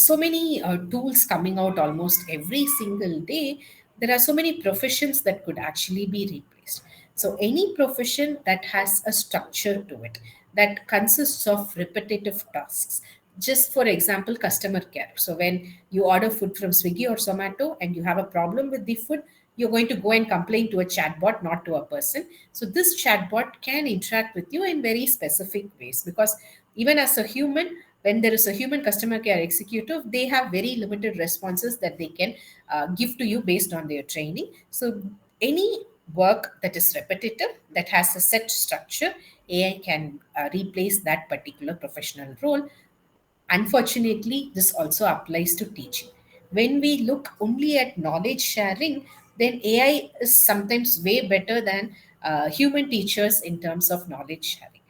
so many tools coming out almost every single day, there are so many professions that could actually be replaced. So any profession that has a structure to it, that consists of repetitive tasks, Just for example, customer care. So when you order food from Swiggy or Zomato and you have a problem with the food, you're going to go and complain to a chatbot, not to a person. So this chatbot can interact with you in very specific ways, because even as a human, when there is a human customer care executive, they have very limited responses that they can give to you based on their training. So any work that is repetitive, that has a set structure, AI can replace that particular professional role. Unfortunately, this also applies to teaching. When we look only at knowledge sharing, then AI is sometimes way better than human teachers in terms of knowledge sharing.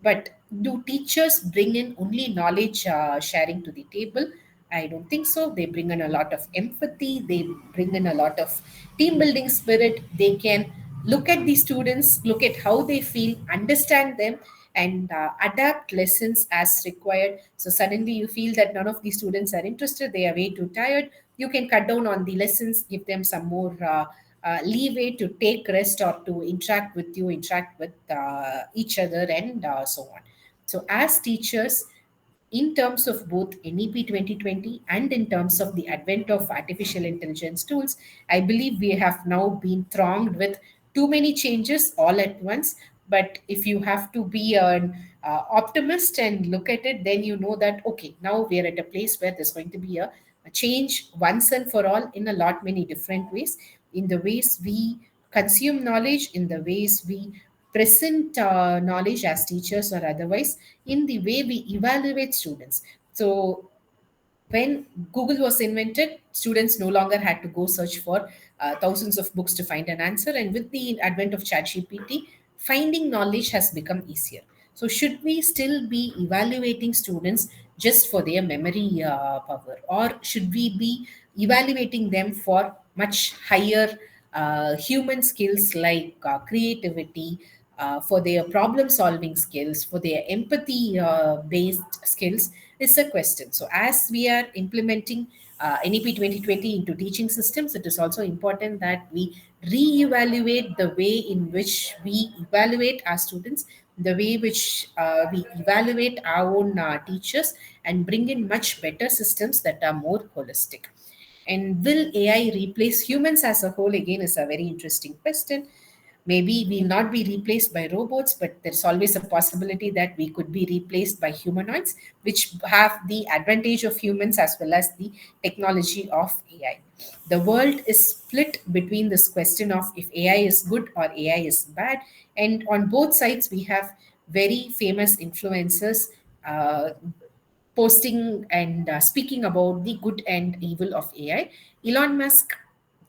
But do teachers bring in only knowledge sharing to the table? I don't think so. They bring in a lot of empathy, they bring in a lot of team building spirit. They can look at the students, look at how they feel, understand them, and adapt lessons as required. So suddenly you feel that none of the students are interested, they are way too tired. You can cut down on the lessons, give them some more leeway to take rest or to interact with you, interact with each other, and so on. So as teachers, in terms of both NEP 2020 and in terms of the advent of artificial intelligence tools, I believe we have now been thronged with too many changes all at once. But if you have to be an optimist and look at it, then you know that, okay, now we are at a place where there's going to be a change once and for all in a lot many different ways, in the ways we consume knowledge, in the ways we present knowledge as teachers or otherwise, in the way we evaluate students. So when Google was invented, students no longer had to go search for thousands of books to find an answer. And with the advent of ChatGPT, finding knowledge has become easier. So, should we still be evaluating students just for their memory power, or should we be evaluating them for much higher human skills like creativity, for their problem solving skills, for their empathy based skills, is a question. So, as we are implementing NEP 2020 into teaching systems, it is also important that we re-evaluate the way in which we evaluate our students, the way which we evaluate our own teachers, and bring in much better systems that are more holistic. And will AI replace humans as a whole? Again, is a very interesting question. Maybe we'll not be replaced by robots, but there's always a possibility that we could be replaced by humanoids, which have the advantage of humans as well as the technology of AI. The world is split between this question of if AI is good or AI is bad. And on both sides, we have very famous influencers uh, posting and speaking about the good and evil of AI. Elon Musk,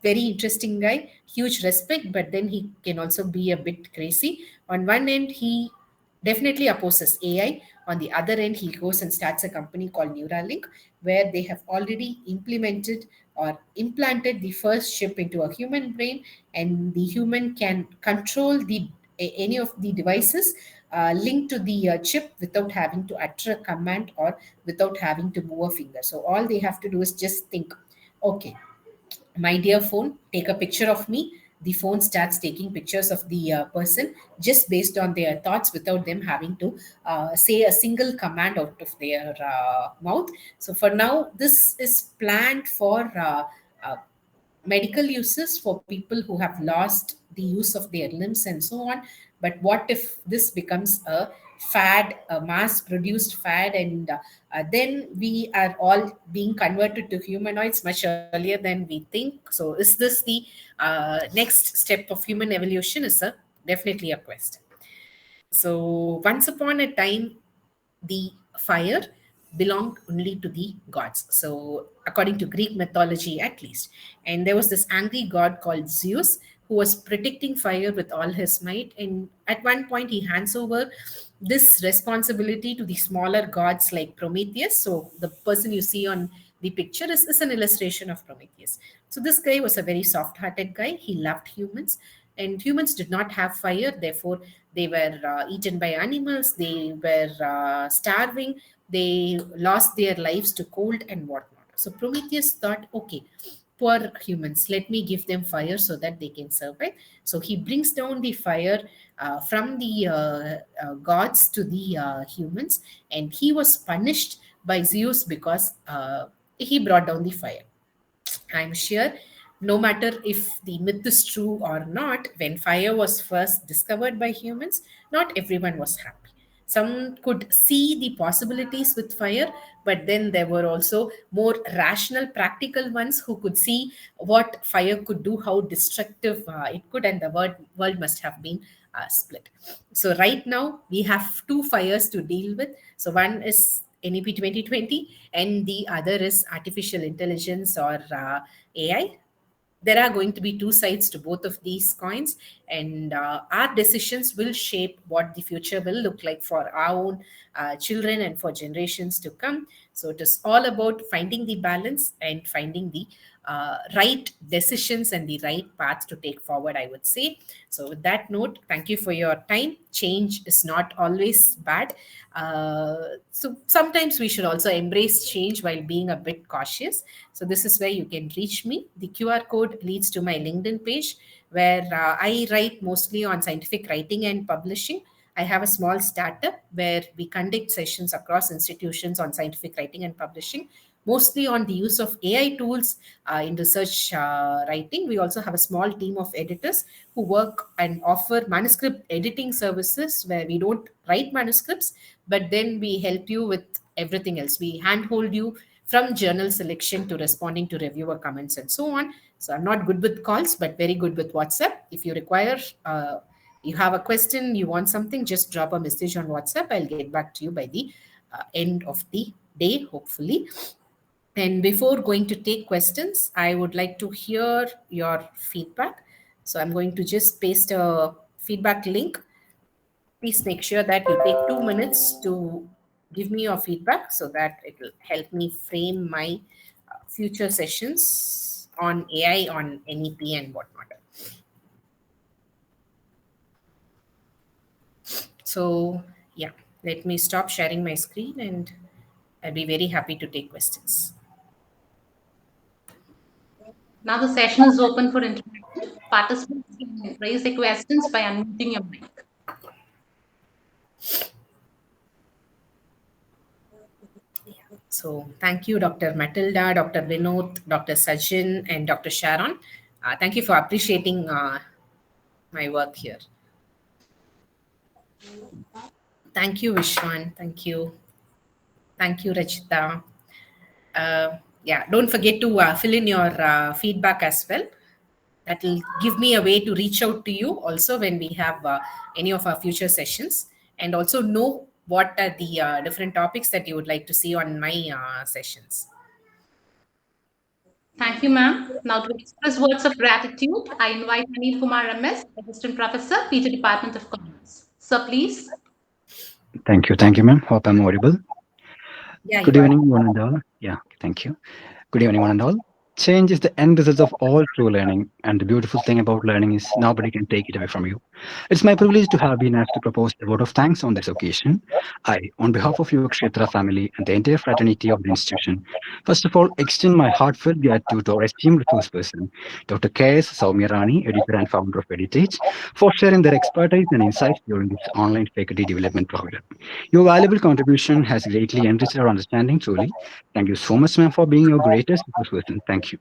very interesting guy, huge respect, but then he can also be a bit crazy. On one end, he definitely opposes AI. On the other end, he goes and starts a company called Neuralink, where they have already implemented or implanted the first chip into a human brain, and the human can control any of the devices linked to the chip without having to utter a command or without having to move a finger. So all they have to do is just think, okay, my dear phone, take a picture of me. The phone starts taking pictures of the person just based on their thoughts without them having to say a single command out of their mouth. So for now, this is planned for uh, medical uses, for people who have lost the use of their limbs and so on. But what if this becomes a fad, a mass produced fad, and then we are all being converted to humanoids much earlier than we think? So is this the next step of human evolution? Is a definitely a question. So once upon a time, the fire belonged only to the gods. So, according to Greek mythology, at least. And there was this angry god called Zeus who was protecting fire with all his might. And at one point, he hands over this responsibility to the smaller gods like Prometheus. So, the person you see on the picture is an illustration of Prometheus. So, this guy was a very soft hearted guy. He loved humans, and humans did not have fire. Therefore, they were eaten by animals, they were starving, they lost their lives to cold and whatnot. So Prometheus thought, okay, poor humans, let me give them fire so that they can survive. So he brings down the fire from the gods to the humans, and he was punished by Zeus because he brought down the fire. I'm sure no matter if the myth is true or not, when fire was first discovered by humans, not everyone was happy. Some could see the possibilities with fire, but then there were also more rational, practical ones who could see what fire could do, how destructive it could, and the world must have been split. So, right now, we have two fires to deal with. So, one is NEP 2020, and the other is artificial intelligence or AI. There are going to be two sides to both of these coins, and our decisions will shape what the future will look like for our own children and for generations to come. So it is all about finding the balance and finding the right decisions and the right path to take forward, I would say. So with that note, thank you for your time. Change is not always bad. So sometimes we should also embrace change while being a bit cautious. So this is where you can reach me. The QR code leads to my LinkedIn page where I write mostly on scientific writing and publishing. I have a small startup where we conduct sessions across institutions on scientific writing and publishing, mostly on the use of AI tools in research writing. We also have a small team of editors who work and offer manuscript editing services where we don't write manuscripts, but then we help you with everything else. We handhold you from journal selection to responding to reviewer comments and so on. So I'm not good with calls, but very good with WhatsApp. If you require, you have a question, you want something, just drop a message on WhatsApp. I'll get back to you by the end of the day, hopefully. And before going to take questions, I would like to hear your feedback. So I'm going to just paste a feedback link. Please make sure that you take 2 minutes to give me your feedback so that it will help me frame my future sessions on AI, on NEP, and whatnot. So, yeah, let me stop sharing my screen and I'll be very happy to take questions. Now the session is open for interaction. Participants can raise their questions by unmuting your mic. So, thank you, Dr. Matilda, Dr. Vinod, Dr. Sajin, and Dr. Sharon. Thank you for appreciating my work here. Thank you, Vishwan. Thank you. Thank you, Rachita. Yeah, don't forget to fill in your feedback as well. That will give me a way to reach out to you also when we have any of our future sessions, and also know what are the different topics that you would like to see on my sessions. Thank you, ma'am. Now to express words of gratitude, I invite Anil Kumar MS, Assistant Professor, PG Department of Commerce. Sir, please. Thank you, ma'am. Hope I'm audible. Yeah, Good you are. evening, one and all. Yeah, thank you. Good evening, one and all. Change is the end result of all true learning, and the beautiful thing about learning is nobody can take it away from you. It's my privilege to have been asked to propose a vote of thanks on this occasion. I, on behalf of your Kshetra family and the entire fraternity of the institution, first of all, extend my heartfelt gratitude to our esteemed resource person, Dr. K.S. Soumyarani, editor and founder of Editage, for sharing their expertise and insights during this online faculty development program. Your valuable contribution has greatly enriched our understanding, truly. Thank you so much, ma'am, for being your greatest resource person. Thank you.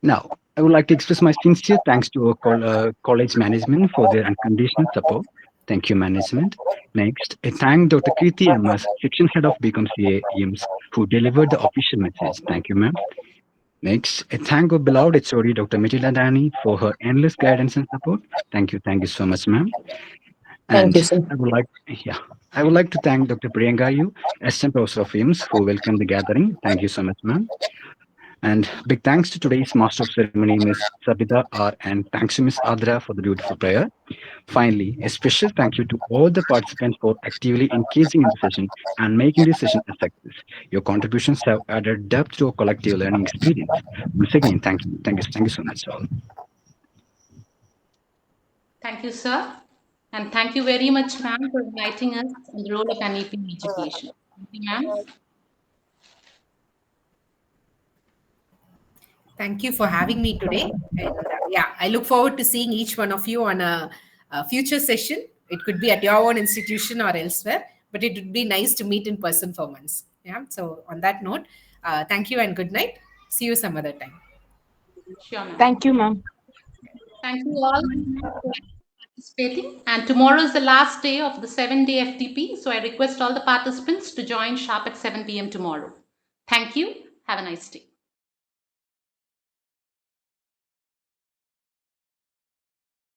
Now, I would like to express my sincere thanks to our college management for their unconditional support. Thank you, management. Next, I thank Dr. Kirti MS, section head of BCom CA EAMS, who delivered the official message. Thank you, ma'am. Next, I thank our beloved HOD, Dr. Matilda Dani, for her endless guidance and support. Thank you so much, ma'am. Thank you, And sir. yeah, I would like to thank Dr. Priyanka Yu, Assistant Professor of EAMS, who welcomed the gathering. Thank you so much, ma'am. And big thanks to today's Master of Ceremony, Ms. Sabita R. And thanks to Ms. Adra for the beautiful prayer. Finally, a special thank you to all the participants for actively engaging in the session and making this session a success. Your contributions have added depth to our collective learning experience. Once again, thank you so much, all. Thank you, sir. And thank you very much, ma'am, for inviting us on the role of NEP in education. Thank you, ma'am. Thank you for having me today. And yeah, I look forward to seeing each one of you on a future session. It could be at your own institution or elsewhere. but it would be nice to meet in person for once. Yeah. So on that note, thank you and good night. See you some other time. Sure, ma'am. Thank you, ma'am. Thank you all for participating. And tomorrow is the last day of the 7-day FTP. So I request all the participants to join sharp at 7 p.m. tomorrow. Thank you. Have a nice day.